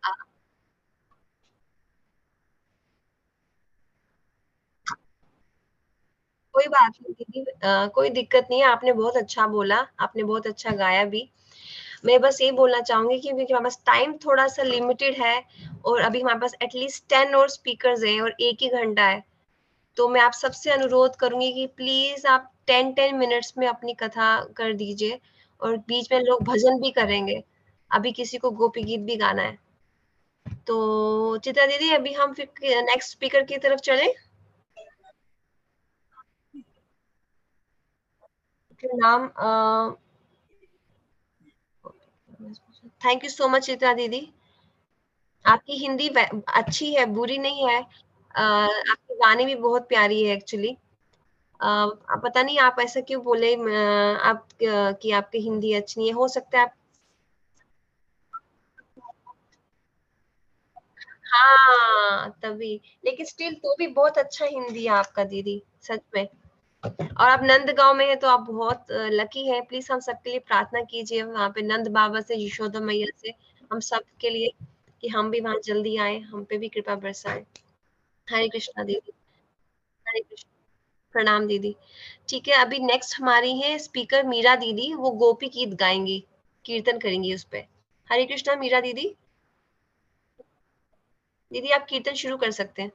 आ, कोई बात नहीं दीदी, कोई दिक्कत नहीं है, आपने बहुत अच्छा बोला, आपने बहुत अच्छा गाया भी। मैं बस यही बोलना चाहूंगी कि क्योंकि हमारे पास टाइम थोड़ा सा लिमिटेड है और अभी हमारे पास एटलीस्ट 10 और स्पीकर्स हैं और 1 ही घंटा है, तो मैं आप सबसे अनुरोध करूंगी कि प्लीज आप 10-10 मिनट्स में अपनी कथा कर दीजिए, और बीच में लोग भजन भी करेंगे, अभी किसी को गोपी गीत भी गाना है। तो चित्रा दीदी अभी हम फिर नेक्स्ट स्पीकर की तरफ चलें। फिर नाम, thank you so much Chitra दीदी, आपकी हिंदी अच्छी है, बुरी नहीं है, आपकी गाने भी बहुत प्यारी है एक्चुअली। आप पता नहीं आप ऐसा क्यों बोले, आप कि आपकी हिंदी अच्छी नहीं है, हो सकता है आप, हाँ तभी, लेकिन स्टिल तो भी बहुत अच्छा हिंदी है आपका दीदी, सच में। और आप नंद गांव में है तो आप बहुत लकी हैं, प्लीज हम सबके लिए प्रार्थना कीजिए वहां पे नंद बाबा से, यशोदा मैया से, हम सब के लिए, कि हम भी वहां जल्दी आए, हम पे भी कृपा बरसाए। हरे कृष्णा दीदी। हरे कृष्ण। प्रणाम दीदी। ठीक है, अभी नेक्स्ट हमारी है स्पीकर मीरा दीदी, वो गोपी गीत गाएंगी, कीर्तन करेंगी उस पे। हरे कृष्णा मीरा दीदी। दीदी आप कीर्तन शुरू कर सकते हैं।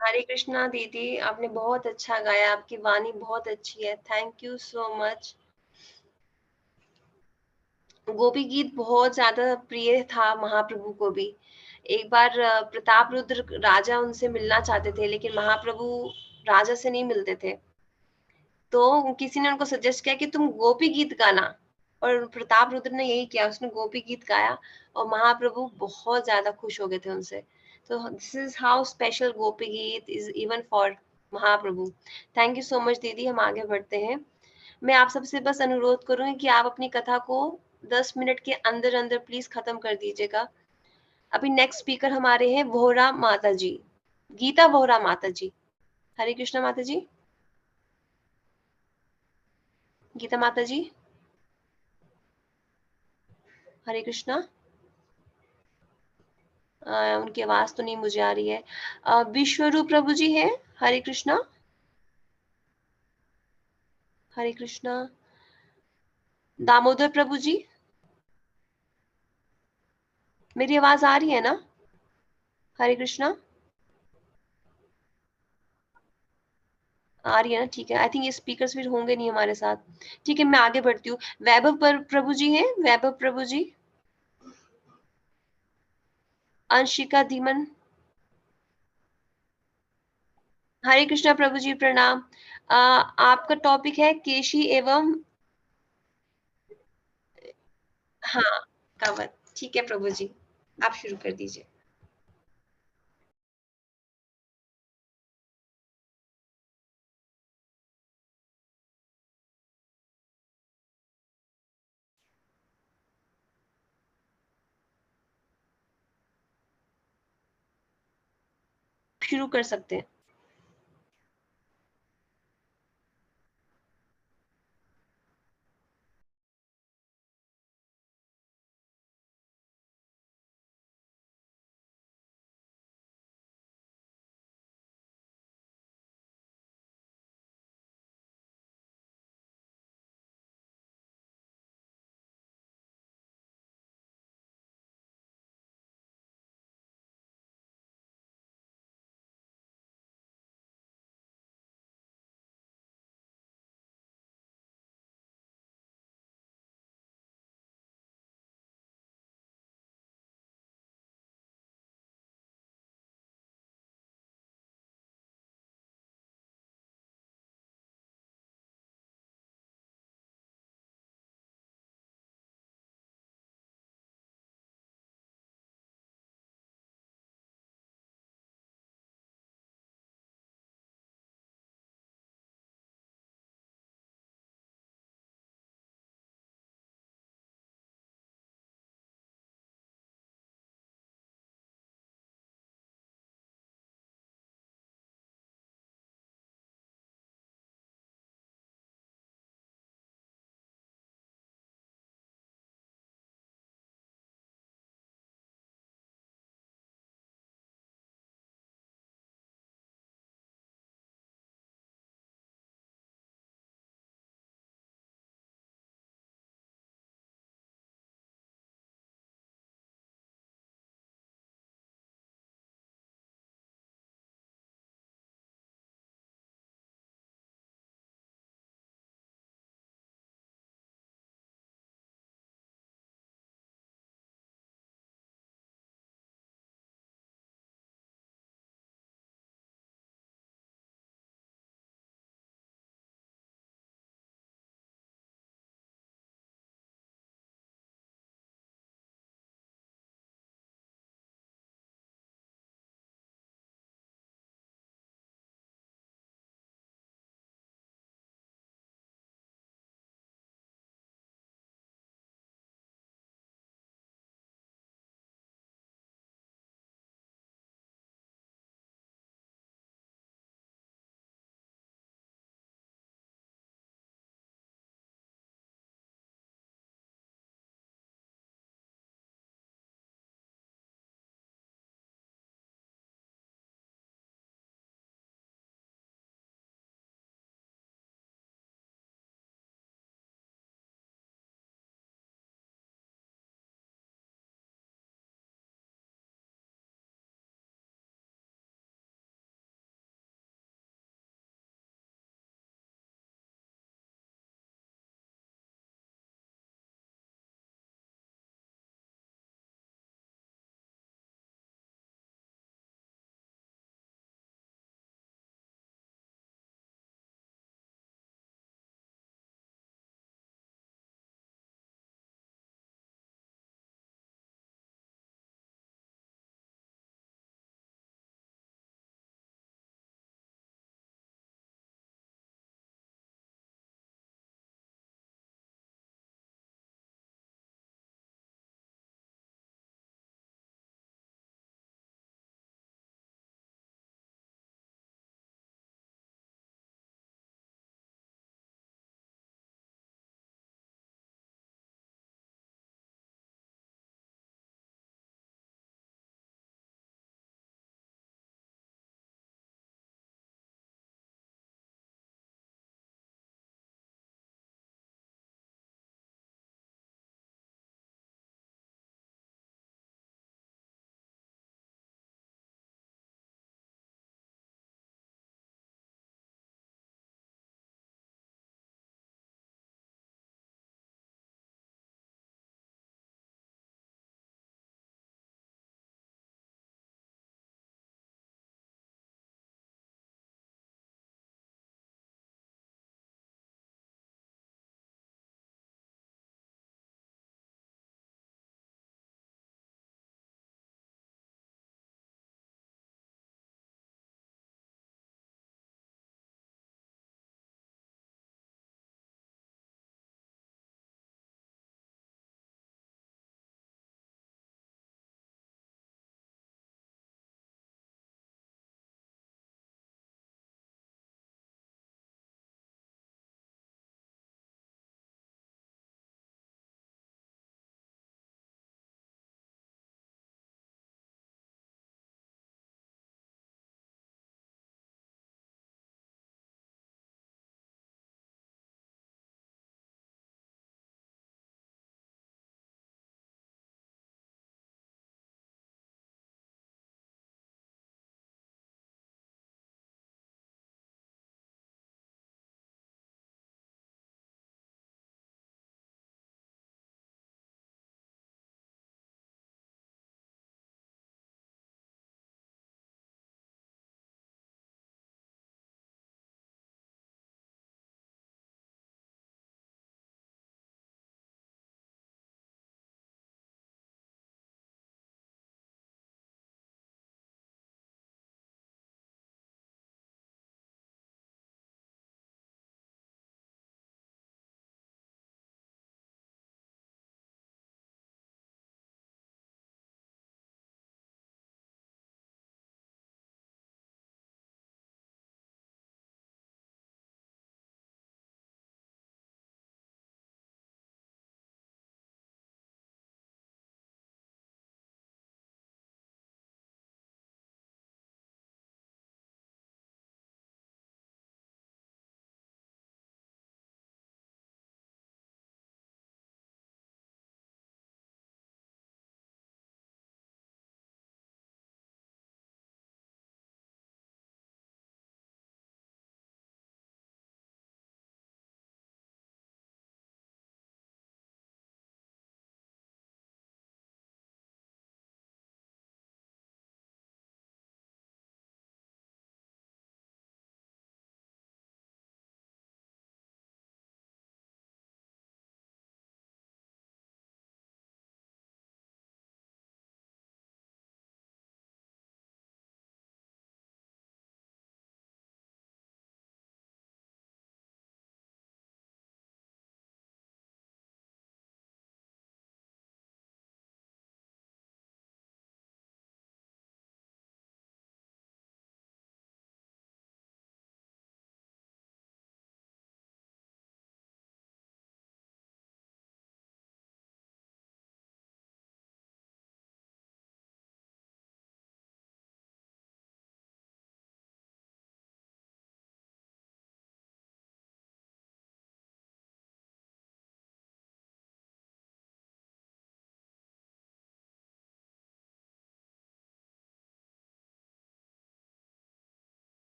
हरे कृष्णा दीदी, आपने बहुत अच्छा गाया, आपकी वाणी बहुत अच्छी है, थैंक यू सो मच। गोपी गीत बहुत ज्यादा प्रिय था महाप्रभु को भी। एक बार प्रताप रुद्र राजा उनसे मिलना चाहते थे, लेकिन महाप्रभु राजा से नहीं मिलते थे। तो किसी ने उनको सजेस्ट किया कि तुम गोपी गीत गाना, और प्रताप रुद्र ने यही किया, उसने गोपी गीत गाया और महाप्रभु बहुत ज्यादा खुश हो गए थे उनसे। तो दिस इज हाउ स्पेशल गोपी गीत is even for Mahaprabhu. Thank you so much दीदी, हम आगे बढ़ते हैं। मैं आप सबसे बस अनुरोध करूंगी कि आप अपनी कथा को 10 मिनट के अंदर अंदर प्लीज खत्म कर दीजिएगा। अभी नेक्स्ट स्पीकर हमारे हैं वोहरा माता जी, गीता वोहरा माता जी। हरे कृष्णा माता जी, गीता माता जी, हरे कृष्णा। उनकी आवाज तो नहीं मुझे आ रही है। विश्वरूप प्रभु जी हैं, हरे कृष्णा, हरे कृष्णा। दामोदर प्रभु जी, मेरी आवाज आ रही है ना? हरे कृष्णा, आ रही है ना? ठीक है, आई थिंक ये स्पीकर्स फिर होंगे नहीं हमारे साथ। ठीक है, मैं आगे बढ़ती हूँ। वैभव प्रभु जी हैं, वैभव प्रभु जी। अंशिका धीमन, हरे कृष्णा प्रभु जी, प्रणाम। आपका टॉपिक है केशी एवं, हाँ, कवर। ठीक है प्रभु जी, आप शुरू कर दीजिए। शुरू कर सकते हैं?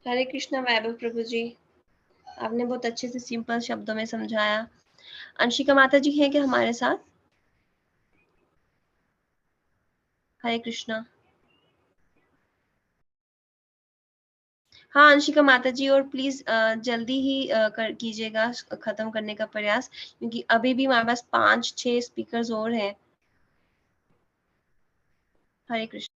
हरे कृष्णा वैभव प्रभु जी, आपने बहुत अच्छे से सिंपल शब्दों में समझाया। अंशिका माता जी हैं क्या हमारे साथ? हरे कृष्णा। हाँ अंशिका माता जी, और प्लीज जल्दी ही कीजिएगा खत्म करने का प्रयास, क्योंकि अभी भी हमारे पास 5-6 स्पीकर्स और हैं। हरे कृष्ण।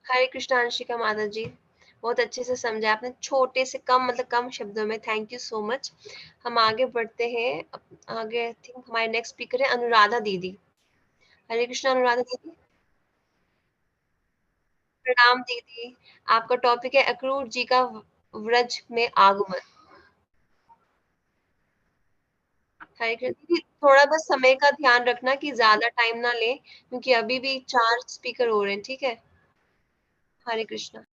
हरे कृष्णा अंशिका माता जी, बहुत अच्छे से समझा आपने, छोटे से कम मतलब कम शब्दों में। Thank you so much. हम आगे बढ़ते हैं। आगे आई थिंक हमारे नेक्स्ट स्पीकर है अनुराधा दीदी। हरे कृष्णा अनुराधा दीदी। प्रणाम दीदी। आपका टॉपिक है अक्रूर जी का व्रज में आगमन। हरे कृष्ण दीदी, थोड़ा बस समय का ध्यान रखना कि ज्यादा टाइम ना ले, क्योंकि अभी भी 4 स्पीकर हो रहे हैं, ठीक है? हरे कृष्णा।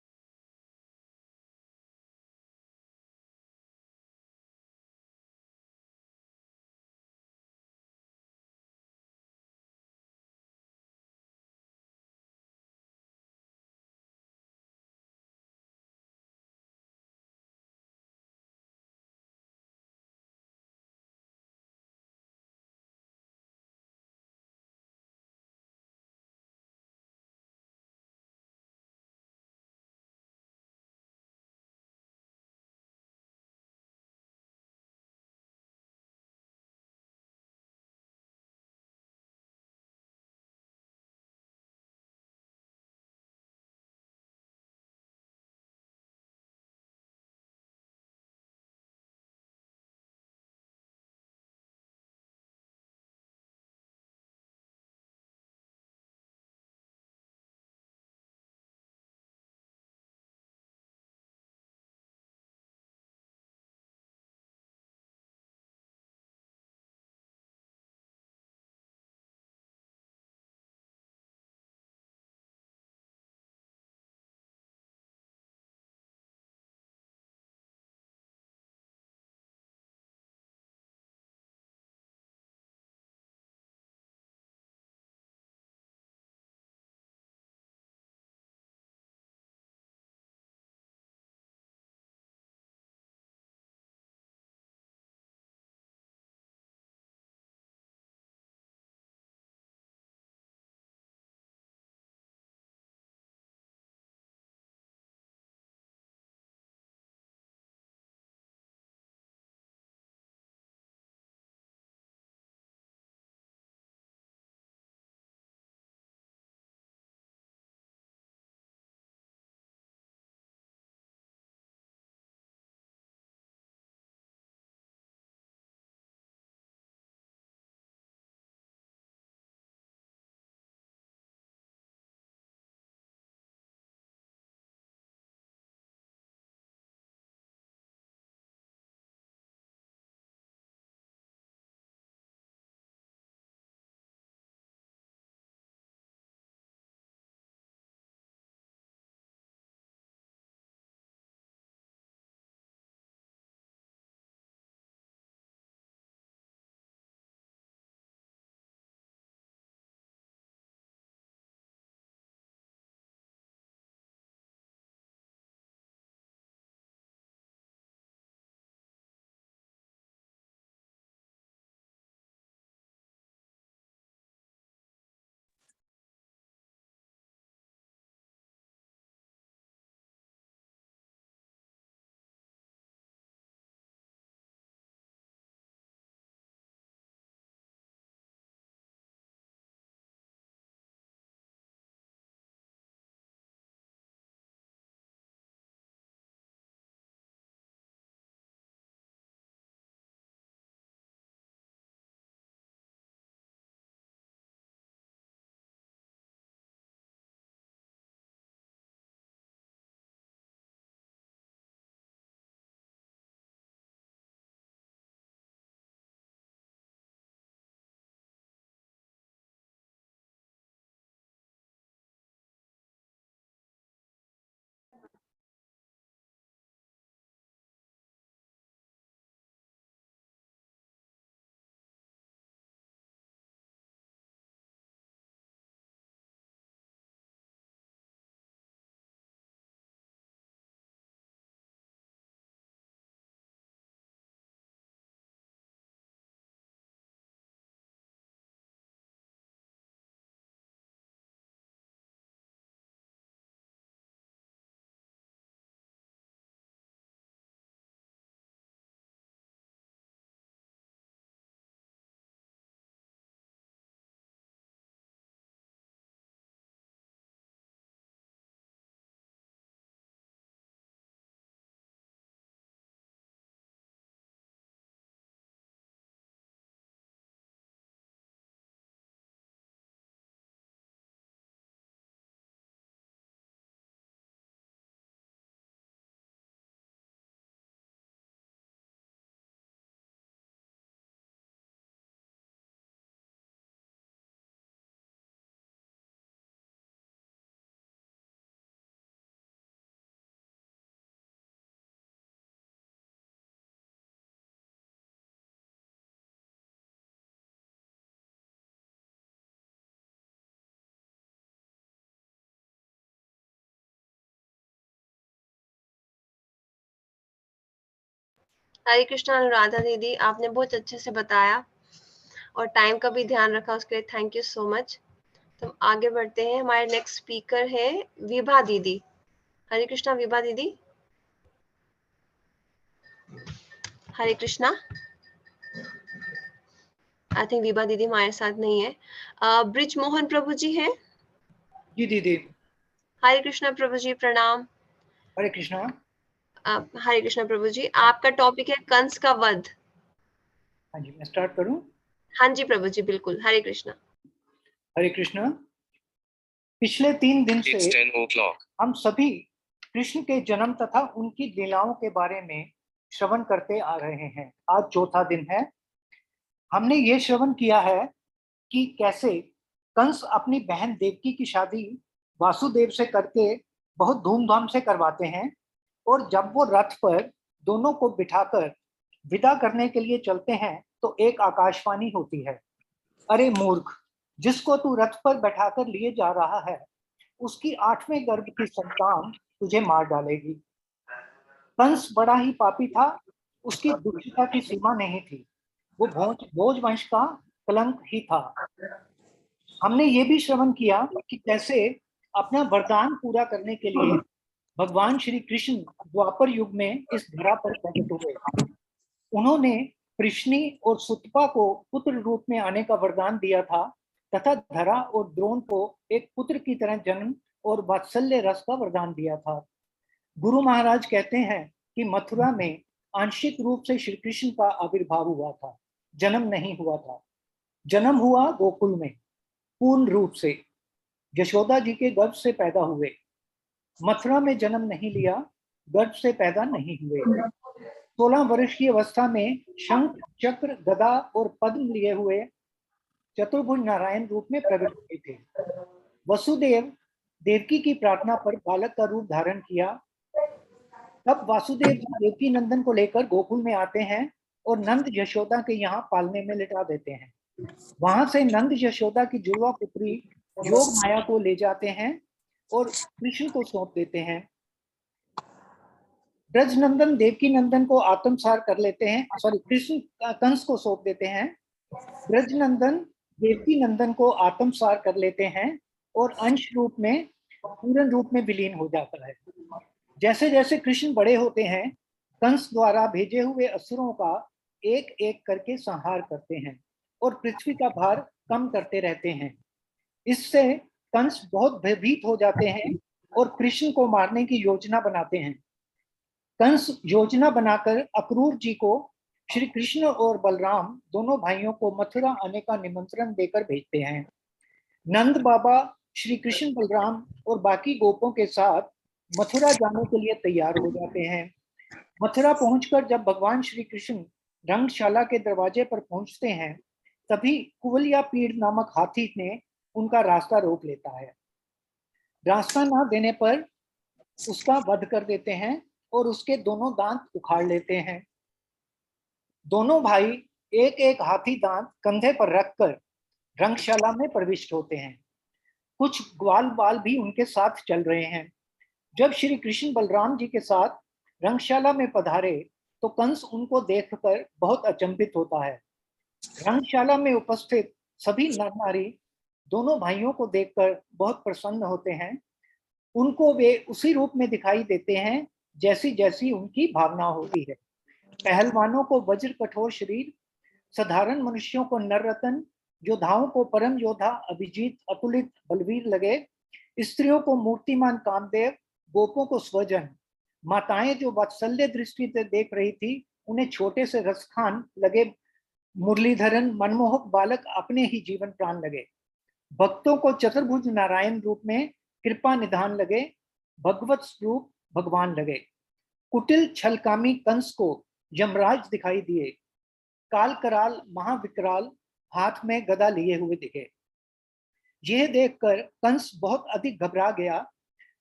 हरे कृष्णा अनुराधा दीदी, आपने बहुत अच्छे से बताया और टाइम का भी ध्यान रखा, उसके लिए थैंक यू सो मच। तो आगे बढ़ते हैं, हमारे नेक्स्ट स्पीकर है विभा दीदी। हरे कृष्णा विभा दीदी। हरे कृष्णा। आई थिंक विभा दीदी हमारे साथ नहीं है। ब्रिज मोहन प्रभु जी हैं। जी दीदी। हरे कृष्णा प्रभु जी, प्रणाम। हरे कृष्णा। हरे कृष्णा प्रभु जी, आपका टॉपिक है कंस का वध। हाँ जी, मैं स्टार्ट करूं? हाँ जी प्रभु जी, बिल्कुल। हरे कृष्णा। हरे कृष्णा। पिछले 3 दिन से हम सभी कृष्ण के जन्म तथा उनकी लीलाओं के बारे में श्रवण करते आ रहे हैं। आज चौथा दिन है। हमने ये श्रवण किया है कि कैसे कंस अपनी बहन देवकी की शादी वासुदेव से करके बहुत धूमधाम से करवाते हैं, और जब वो रथ पर दोनों को बिठाकर विदा करने के लिए चलते हैं तो एक आकाशवाणी होती है, अरे मूर्ख, जिसको तू रथ पर बैठाकर लिए जा रहा है उसकी 8वें गर्भ की संतान तुझे मार डालेगी। कंस बड़ा ही पापी था, उसकी दुष्टता की सीमा नहीं थी, वो भोज वंश का कलंक ही था। हमने ये भी श्रवण किया कि कैसे अपना वरदान पूरा करने के लिए भगवान श्री कृष्ण द्वापर युग में इस धरा पर प्रकट हुए। उन्होंने कृष्णी और सुतपा को पुत्र रूप में आने का वरदान दिया था तथा धरा और द्रोण को एक पुत्र की तरह जन्म और वात्सल्य रस का वरदान दिया था। गुरु महाराज कहते हैं कि मथुरा में आंशिक रूप से श्री कृष्ण का आविर्भाव हुआ था, जन्म नहीं हुआ था। जन्म हुआ गोकुल में पूर्ण रूप से, यशोदा जी के गर्भ से पैदा हुए। मथुरा में जन्म नहीं लिया, गर्भ से पैदा नहीं हुए। 16 वर्ष की अवस्था में शंख चक्र गदा और पद्म लिए हुए चतुर्भुज नारायण रूप में प्रकट हुए थे। वसुदेव देवकी की प्रार्थना पर बालक का रूप धारण किया। तब वासुदेव जी देवकी नंदन को लेकर गोकुल में आते हैं और नंद यशोदा के यहाँ पालने में लिटा देते हैं। वहां से नंद यशोदा की जुड़वा पुत्री योग माया को ले जाते हैं और कृष्ण को सौंप देते हैं। ब्रजनंदन देवकी नंदन को आत्मसार कर लेते हैं, कृष्ण कंस को सौंप देते हैं। ब्रजनंदन देवकी नंदन को आत्मसार कर लेते हैं और अंश रूप में पूर्ण रूप में विलीन हो जाता है। जैसे जैसे कृष्ण बड़े होते हैं, कंस द्वारा भेजे हुए असुरों का एक एक करके संहार करते हैं और पृथ्वी का भार कम करते रहते हैं। इससे कंस बहुत भयभीत हो जाते हैं और कृष्ण को मारने की योजना बनाते हैं। कंस योजना बनाकर अक्रूर जी को श्री कृष्ण और बलराम दोनों भाइयों को मथुरा आने का निमंत्रण देकर भेजते हैं। नंद बाबा श्री कृष्ण बलराम और बाकी गोपों के साथ मथुरा जाने के लिए तैयार हो जाते हैं। मथुरा पहुंचकर जब भगवान श्री कृष्ण रंगशाला के दरवाजे पर पहुंचते हैं, तभी कुवलिया पीड़ नामक हाथी ने उनका रास्ता रोक लेता है। रास्ता ना देने पर उसका वध कर देते हैं और उसके दोनों दांत उखाड़ लेते हैं। दोनों भाई एक एक हाथी दांत कंधे पर रखकर रंगशाला में प्रविष्ट होते हैं। कुछ ग्वाल बाल भी उनके साथ चल रहे हैं। जब श्री कृष्ण बलराम जी के साथ रंगशाला में पधारे तो कंस उनको देखकर बहुत अचंभित होता है। रंगशाला में उपस्थित सभी नर नारी दोनों भाइयों को देखकर बहुत प्रसन्न होते हैं। उनको वे उसी रूप में दिखाई देते हैं जैसी जैसी उनकी भावना होती है। पहलवानों को वज्र कठोर शरीर, साधारण मनुष्यों को नर रतन, योद्धाओं को परम योद्धा अभिजीत अतुलित बलवीर लगे, स्त्रियों को मूर्तिमान कामदेव, गोपों को स्वजन, माताएं जो वात्सल्य दृष्टि से देख रही थी उन्हें छोटे से रसखान लगे, मुरलीधरन मनमोहक बालक अपने ही जीवन प्राण लगे। भक्तों को चतुर्भुज नारायण रूप में कृपा निधान लगे, भगवत स्वरूप भगवान लगे। कुटिल छलकामी कंस को यमराज दिखाई दिए, काल कराल महाविकराल हाथ में गदा लिए हुए दिखे। यह देखकर कंस बहुत अधिक घबरा गया।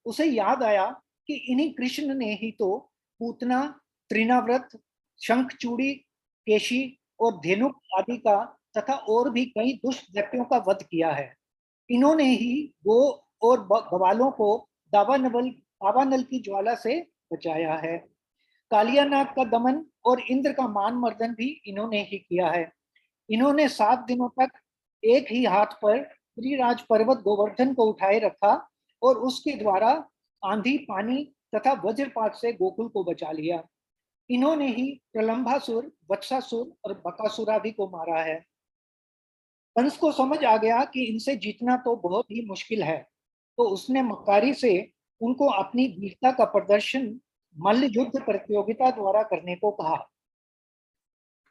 उसे याद आया कि इन्हीं कृष्ण ने ही तो पूतना, त्रिनाव्रत, शंखचूड़ी, केशी और धेनुक आदि का तथा और भी कई दुष्ट व्यक्तियों का वध किया है। इन्होंने ही गो और गवालों को दावानल की ज्वाला से बचाया है। कालियानाग का दमन और इंद्र का मान मर्दन भी इन्होंने ही किया है। इन्होंने 7 दिनों तक एक ही हाथ पर गिरिराज पर्वत गोवर्धन को उठाए रखा और उसके द्वारा आंधी, पानी तथा वज्रपात से गोकुल को बचा लिया। इन्होंने ही प्रलंबासुर, वत्सासुर और बकासुर आदि को मारा है। कंस को समझ आ गया कि इनसे जीतना तो बहुत ही मुश्किल है, तो उसने मक्कारी से उनको अपनी वीरता का प्रदर्शन मल्ल युद्ध प्रतियोगिता द्वारा करने को कहा।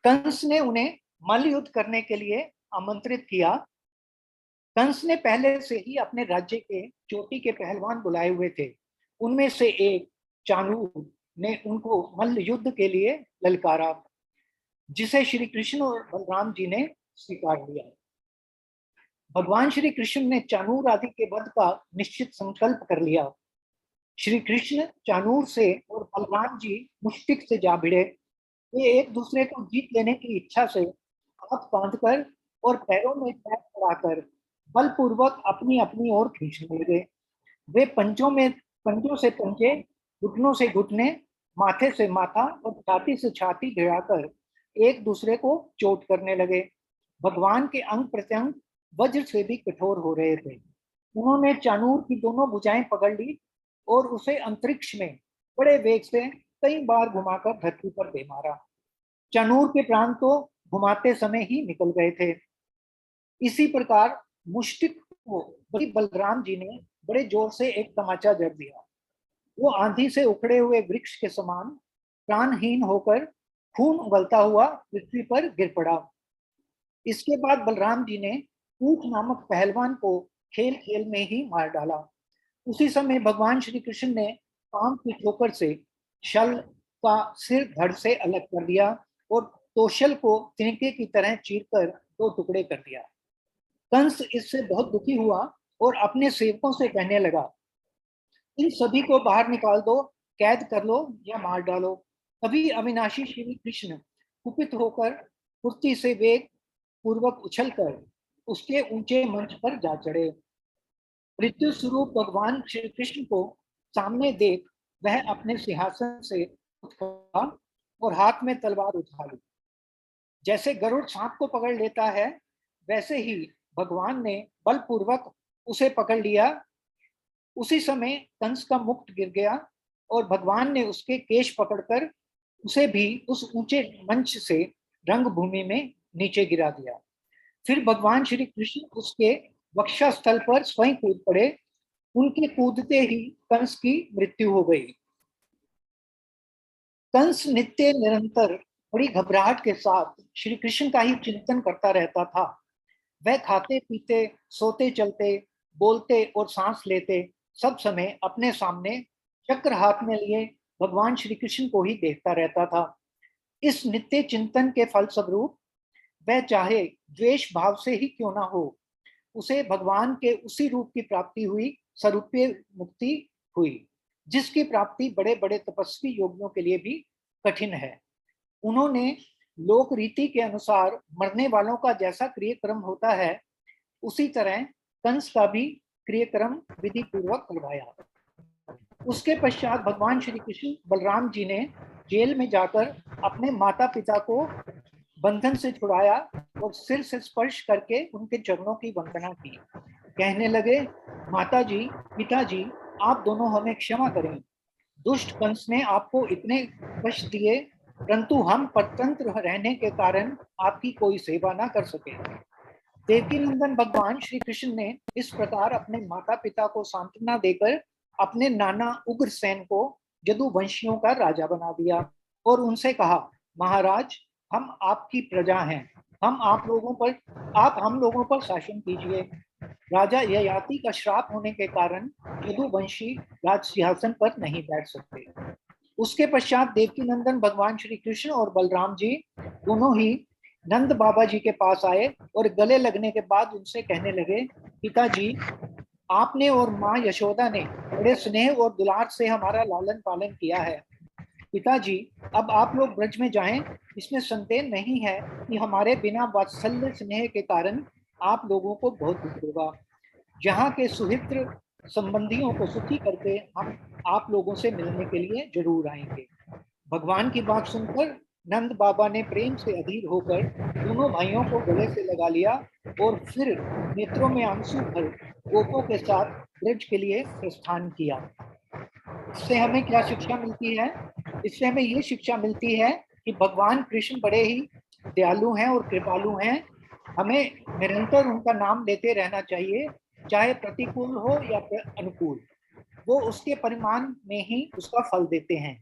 कंस ने उन्हें मल्ल युद्ध करने के लिए आमंत्रित किया। कंस ने पहले से ही अपने राज्य के चोटी के पहलवान बुलाए हुए थे। उनमें से एक चाणूर ने उनको मल्ल युद्ध के लिए ललकारा, जिसे श्री कृष्ण और बलराम जी ने स्वीकार लिया। भगवान श्री कृष्ण ने चाणूर आदि के वध का निश्चित संकल्प कर लिया। श्री कृष्ण चाणूर से और बलराम जी मुष्टिक से जा भिड़े। वे एक दूसरे को जीत लेने की इच्छा से हाथ बांधकर और पैरों में पैर पड़ाकर बलपूर्वक अपनी अपनी ओर खींचने लगे। वे पंजों से पंजे, घुटनों से घुटने, माथे से माथा और छाती से छाती भिड़ाकर एक दूसरे को चोट करने लगे। भगवान के अंग प्रत्यंग वज्र से भी कठोर हो रहे थे। उन्होंने चाणूर की दोनों भुजाएं पकड़ ली और उसे अंतरिक्ष में बड़े वेग से कई बार घुमाकर धरती पर दे मारा। चाणूर के प्राण तो घुमाते समय ही निकल गए थे। इसी प्रकार मुष्टिक को बलराम जी ने बड़े जोर से एक तमाचा जड़ दिया। वो आंधी से उखड़े हुए वृक्ष के समान प्राणहीन होकर खून उगलता हुआ पृथ्वी पर गिर पड़ा। इसके बाद बलराम जी ने ऊठ नामक पहलवान को खेल खेल में ही मार डाला। उसी समय भगवान श्री कृष्ण ने पांव की ठोकर से शल का सिर धड़ से अलग कर दिया और तोशल को तिनके की तरह चीरकर 2 टुकड़े कर दिया। कंस इससे बहुत दुखी हुआ और अपने सेवकों से कहने लगा, इन सभी को बाहर निकाल दो, कैद कर लो या मार डालो। तभी अविनाशी श्री कृष्ण कुपित होकर कुर्ती से वेग पूर्वक उछलकर उसके ऊंचे मंच पर जा चढ़े। मृत्यु स्वरूप भगवान श्री कृष्ण को सामने देख वह अपने सिंहासन से उठा और हाथ में तलवार उठा ली। जैसे गरुड़ सांप को पकड़ लेता है, वैसे ही भगवान ने बलपूर्वक उसे पकड़ लिया। उसी समय कंस का मुकुट गिर गया और भगवान ने उसके केश पकड़कर उसे भी उस ऊंचे मंच से रंगभूमि में नीचे गिरा दिया। फिर भगवान श्री कृष्ण उसके वक्षस्थल पर स्वयं कूद पड़े। उनके कूदते ही कंस की मृत्यु हो गई। कंस नित्य निरंतर बड़ी घबराहट के साथ श्री कृष्ण का ही चिंतन करता रहता था। वह खाते पीते, सोते चलते, बोलते और सांस लेते सब समय अपने सामने चक्र हाथ में लिए भगवान श्री कृष्ण को ही देखता रहता था। इस नित्य चिंतन के फलस्वरूप वह चाहे द्वेष भाव से ही क्यों ना हो, उसे भगवान के उसी रूप की प्राप्ति हुई, स्वरूपीय मुक्ति हुई, जिसकी प्राप्ति बड़े बड़े तपस्वी योगियों के लिए भी कठिन है। उन्होंने लोक रीति के अनुसार मरने वालों का जैसा क्रियाक्रम होता है, उसी तरह कंस का भी क्रियाक्रम विधि पूर्वक करवाया। उसके पश्चात भगवान श्री कृष्ण बलराम जी ने जेल में जाकर अपने माता पिता को बंधन से छुड़ाया और सिर से स्पर्श करके उनके चरणों की वंदना की। कहने लगे, माताजी, पिताजी, आप दोनों हमें क्षमा करें। दुष्ट कंस ने आपको इतने कष्ट दिए, परंतु हम परतंत्र रहने के कारण आपकी कोई सेवा ना कर सके। देवकी नंदन भगवान श्री कृष्ण ने इस प्रकार अपने माता पिता को सांत्वना देकर अपने नाना उग्रसेन को यदुवंशियों का राजा बना दिया और उनसे कहा, महाराज, हम आपकी प्रजा हैं, आप हम लोगों पर शासन कीजिए। राजा ययाति का श्राप होने के कारण यदुवंशी राज सिंहासन पर नहीं बैठ सकते। उसके पश्चात देवकी नंदन भगवान श्री कृष्ण और बलराम जी दोनों ही नंद बाबा जी के पास आए और गले लगने के बाद उनसे कहने लगे, पिताजी, आपने और माँ यशोदा ने बड़े स्नेह और दुलार से हमारा लालन पालन किया है। पिताजी, अब आप लोग ब्रज में जाएं, इसमें संदेह नहीं है कि हमारे बिना वात्सल्य स्नेह के कारण आप लोगों को बहुत दुख होगा। यहाँ के सुहित्र संबंधियों को सुखी करके हम आप लोगों से मिलने के लिए जरूर आएंगे। भगवान की बात सुनकर नंद बाबा ने प्रेम से अधीर होकर दोनों भाइयों को गले से लगा लिया और फिर नेत्रों में आंसू भर गोपों के साथ ब्रज के लिए प्रस्थान किया। इससे हमें क्या शिक्षा मिलती है? इससे हमें ये शिक्षा मिलती है कि भगवान कृष्ण बड़े ही दयालु हैं और कृपालु हैं। हमें निरंतर उनका नाम लेते रहना चाहिए, चाहे प्रतिकूल हो या अनुकूल। वो उसके परिमाण में ही उसका फल देते हैं।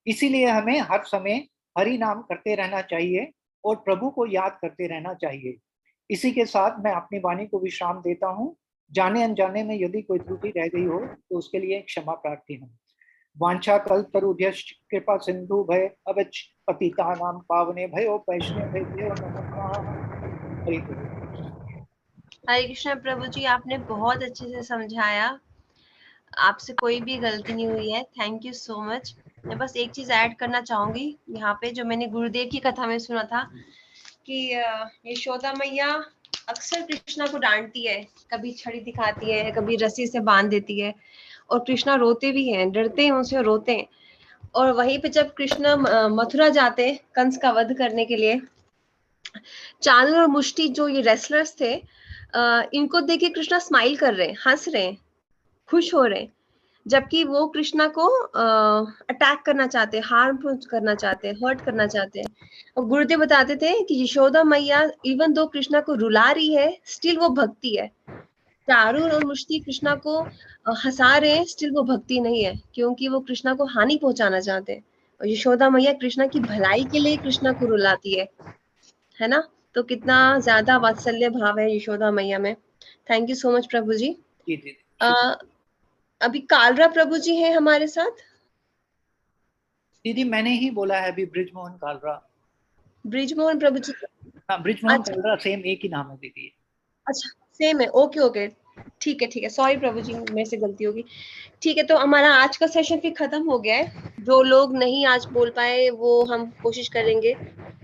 इसीलिए हमें हर समय हरि नाम करते रहना चाहिए और प्रभु को याद करते रहना चाहिए। इसी के साथ मैं अपनी वाणी को विश्राम देता हूँ। जाने अनजाने में यदि कोई त्रुटि रह गई हो तो उसके लिए क्षमा प्रार्थी हूँ। वांछा कल्पतरुभ्यश्च कृपा सिंधु भय अवच पतितानां पावने भयो वैष्णवेभ्यो नमः। हरे कृष्ण प्रभु जी, आपने बहुत अच्छे से समझाया, आपसे कोई भी गलती नहीं हुई है। Thank you so much. मैं बस एक चीज ऐड करना चाहूंगी यहाँ पे, जो मैंने गुरुदेव की कथा में सुना था कि यशोदा मैया अक्सर कृष्णा को डांटती है, कभी छड़ी दिखाती है, कभी रस्सी से बांध देती है, और कृष्णा रोते भी हैं, डरते हैं उनसे, रोते हैं। और वहीं पे जब कृष्णा मथुरा जाते हैं कंस का वध करने के लिए, चानू और मुष्टि जो ये रेसलर्स थे, इनको देख के कृष्णा स्माइल कर रहे हैं, हंस रहे हैं, खुश हो रहे हैं, जबकि वो कृष्णा को अटैक करना चाहते हैं, हार्म करना चाहते हैं, हर्ट करना चाहते हैं। और गुरुदेव बताते थे कि यशोदा मैया इवन दो कृष्णा को रुला रही है, स्टिल वो भक्ति है। चारू और मुष्टि कृष्णा को हंसा रहे हैं, स्टिल वो भक्ति नहीं है, क्योंकि वो कृष्णा को हानि पहुंचाना चाहते हैं। और यशोदा मैया कृष्णा की भलाई के लिए कृष्णा को रुलाती है ना? तो कितना ज्यादा वात्सल्य भाव है यशोदा मैया में। थैंक यू सो मच प्रभु जी। अभी कालरा प्रभु जी हैं हमारे साथ। दीदी मैंने ही बोला है अभी, ब्रिजमोहन कालरा। ब्रिजमोहन प्रभु जी। हाँ, ब्रिजमोहन अच्छा, कालरा सेम एक ही नाम है दीदी। अच्छा सेम है, ओके ओके, ठीक है, सॉरी प्रभु जी, मेरे से गलती होगी। ठीक है, तो हमारा आज का सेशन फिर खत्म हो गया है। जो लोग नहीं आज बोल पाए वो हम कोशिश करेंगे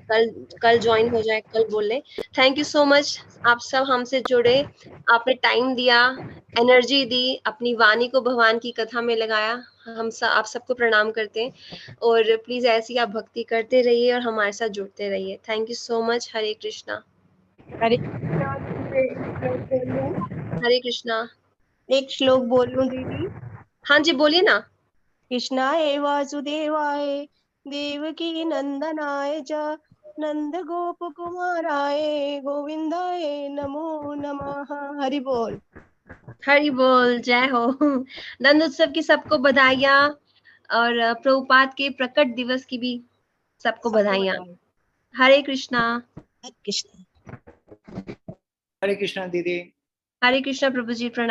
कल ज्वाइन हो जाए, कल बोल लें। थैंक यू सो मच, आप सब हमसे जुड़े, आपने टाइम दिया, एनर्जी दी, अपनी वाणी को भगवान की कथा में लगाया। आप सबको प्रणाम करते हैं, और प्लीज ऐसी आप भक्ति करते रहिए और हमारे साथ जुड़ते रहिए। Thank you so much. Hare Krishna. Hare Krishna. Hare Krishna. एक श्लोक बोल लूं दीदी? हाँ जी, बोलिए ना। कृष्णाय वासुदेवाय देवकी नंदनाय च नंद गोप कुमाराय गोविंदाय नमो नमः। हरि बोल। हरि बोल, जय हो। नंद उत्सव की सबको बधाइयाँ, और प्रभुपाद के प्रकट दिवस की भी सबको बधाइयाँ। हरे कृष्णा। कृष्ण। हरे कृष्णा दीदी। हरे कृष्णा प्रभु जी, प्रणाम।